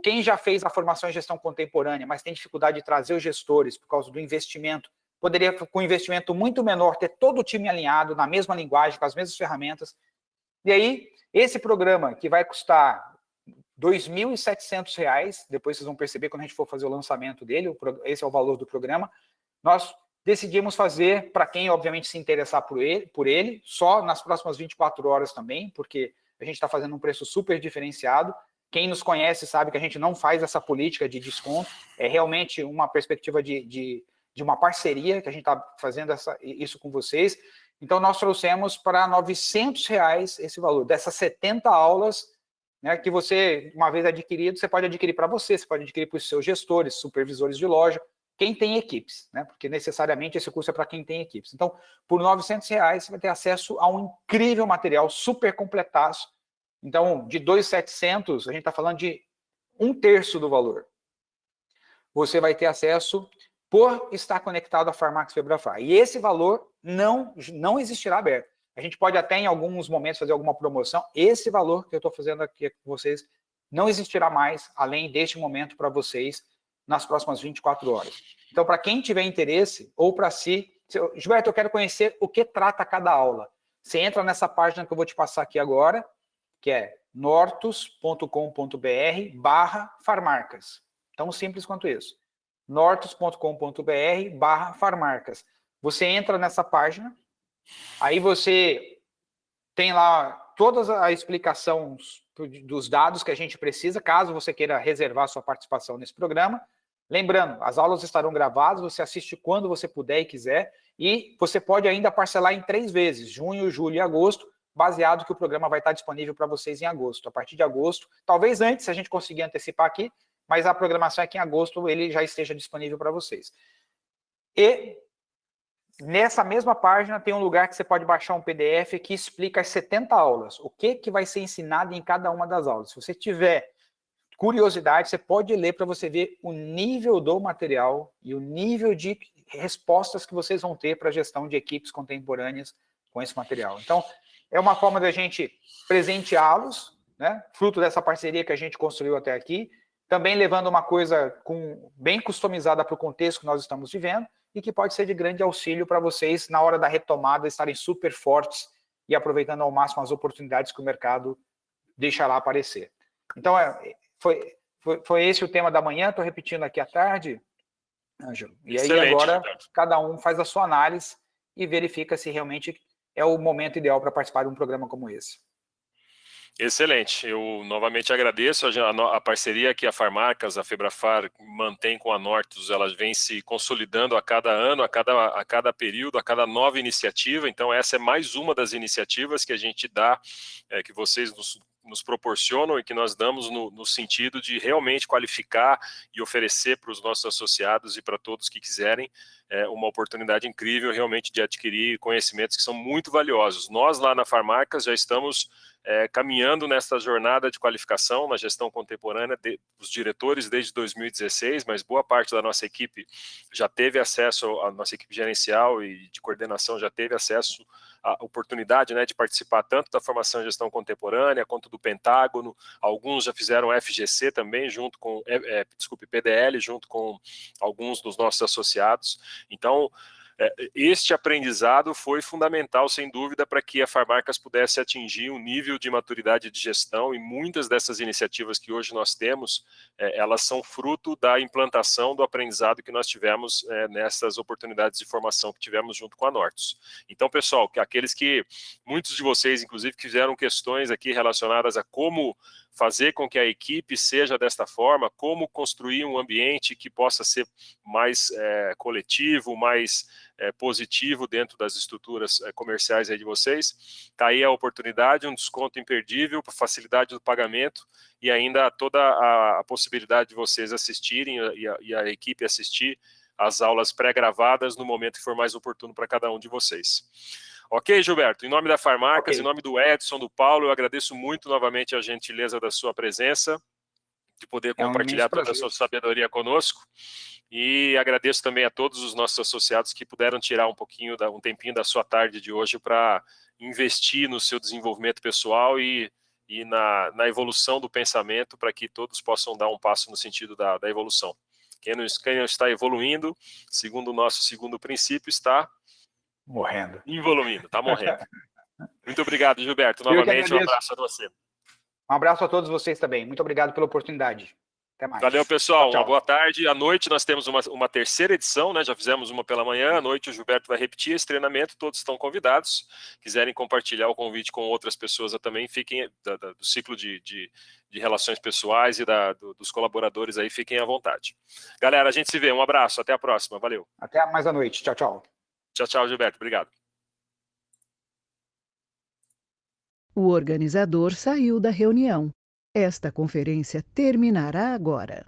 quem já fez a formação em gestão contemporânea, mas tem dificuldade de trazer os gestores por causa do investimento, poderia, com um investimento muito menor, ter todo o time alinhado, na mesma linguagem, com as mesmas ferramentas. E aí, esse programa, que vai custar R$ 2.700, depois vocês vão perceber quando a gente for fazer o lançamento dele, esse é o valor do programa, nós decidimos fazer, para quem, obviamente, se interessar por ele, só nas próximas 24 horas também, porque a gente está fazendo um preço super diferenciado. Quem nos conhece sabe que a gente não faz essa política de desconto, é realmente uma perspectiva de uma parceria, que a gente está fazendo isso com vocês. Então, nós trouxemos para R$ 900 esse valor, dessas 70 aulas, né, que você, uma vez adquirido, você pode adquirir para você pode adquirir para os seus gestores, supervisores de loja, quem tem equipes, né, porque necessariamente esse curso é para quem tem equipes. Então, por R$ 900 você vai ter acesso a um incrível material, super completaço. Então, de 2.700, a gente está falando de 1/3 do valor. Você vai ter acesso por estar conectado à Farmarcas Febrafar. E esse valor não existirá aberto. A gente pode até, em alguns momentos, fazer alguma promoção. Esse valor que eu estou fazendo aqui com vocês não existirá mais, além deste momento, para vocês, nas próximas 24 horas. Então, para quem tiver interesse, ou para si... Gilberto, eu quero conhecer o que trata cada aula. Você entra nessa página que eu vou te passar aqui agora, que é nortus.com.br/farmarcas. Tão simples quanto isso. nortus.com.br/farmarcas. Você entra nessa página, aí você tem lá toda a explicação dos dados que a gente precisa, caso você queira reservar sua participação nesse programa. Lembrando, as aulas estarão gravadas, você assiste quando você puder e quiser, e você pode ainda parcelar em 3 vezes, junho, julho e agosto, baseado que o programa vai estar disponível para vocês em agosto. A partir de agosto, talvez antes, se a gente conseguir antecipar aqui, mas a programação é que em agosto ele já esteja disponível para vocês. E nessa mesma página tem um lugar que você pode baixar um PDF que explica as 70 aulas, o que vai ser ensinado em cada uma das aulas. Se você tiver curiosidade, você pode ler para você ver o nível do material e o nível de respostas que vocês vão ter para a gestão de equipes contemporâneas com esse material. Então, é uma forma da gente presenteá-los, né, fruto dessa parceria que a gente construiu até aqui, também levando uma coisa bem customizada para o contexto que nós estamos vivendo e que pode ser de grande auxílio para vocês na hora da retomada estarem super fortes e aproveitando ao máximo as oportunidades que o mercado deixará aparecer. Então, foi esse o tema da manhã, estou repetindo aqui à tarde, Ângelo. E excelente, aí agora cada um faz a sua análise e verifica se realmente é o momento ideal para participar de um programa como esse. Excelente, eu novamente agradeço a parceria que a Farmarcas, a Febrafar mantém com a Nortus, elas vem se consolidando a cada ano, a cada período, a cada nova iniciativa. Então essa é mais uma das iniciativas que a gente dá, que vocês nos proporcionam e que nós damos no sentido de realmente qualificar e oferecer para os nossos associados e para todos que quiserem uma oportunidade incrível realmente de adquirir conhecimentos que são muito valiosos. Nós lá na Farmarcas já estamos caminhando nessa jornada de qualificação na gestão contemporânea dos diretores desde 2016, mas boa parte da nossa equipe já teve acesso, a nossa equipe gerencial e de coordenação já teve acesso à oportunidade, né, de participar tanto da formação em gestão contemporânea quanto do Pentágono. Alguns já fizeram FGC também, junto com, PDL, junto com alguns dos nossos associados. Então, este aprendizado foi fundamental, sem dúvida, para que a Farmarcas pudesse atingir um nível de maturidade de gestão, e muitas dessas iniciativas que hoje nós temos, elas são fruto da implantação do aprendizado que nós tivemos nessas oportunidades de formação que tivemos junto com a Nortus. Então, pessoal, muitos de vocês, inclusive, fizeram questões aqui relacionadas a como fazer com que a equipe seja desta forma, como construir um ambiente que possa ser mais coletivo, mais positivo dentro das estruturas comerciais aí de vocês. Está aí a oportunidade, um desconto imperdível, facilidade do pagamento e ainda toda a possibilidade de vocês assistirem e a equipe assistir as aulas pré-gravadas no momento que for mais oportuno para cada um de vocês. Ok, Gilberto? Em nome da Farmacas, em nome do Edson, do Paulo, eu agradeço muito novamente a gentileza da sua presença, de poder compartilhar toda a sua sabedoria conosco. E agradeço também a todos os nossos associados que puderam tirar um tempinho da sua tarde de hoje para investir no seu desenvolvimento pessoal e na evolução do pensamento, para que todos possam dar um passo no sentido da evolução. Quem não está evoluindo, segundo o nosso segundo princípio, está morrendo. Evoluindo, está morrendo. Muito obrigado, Gilberto. Novamente, um abraço a você. Um abraço a todos vocês também. Muito obrigado pela oportunidade. Até mais. Valeu, pessoal. Tchau. Uma boa tarde. À noite nós temos uma terceira edição, né? Já fizemos uma pela manhã. À noite o Gilberto vai repetir esse treinamento. Todos estão convidados. Quiserem compartilhar o convite com outras pessoas também, fiquem do ciclo de relações pessoais e dos colaboradores aí, fiquem à vontade. Galera, a gente se vê. Um abraço. Até a próxima. Valeu. Até mais à noite. Tchau, tchau. Tchau, tchau, Gilberto. Obrigado. O organizador saiu da reunião. Esta conferência terminará agora.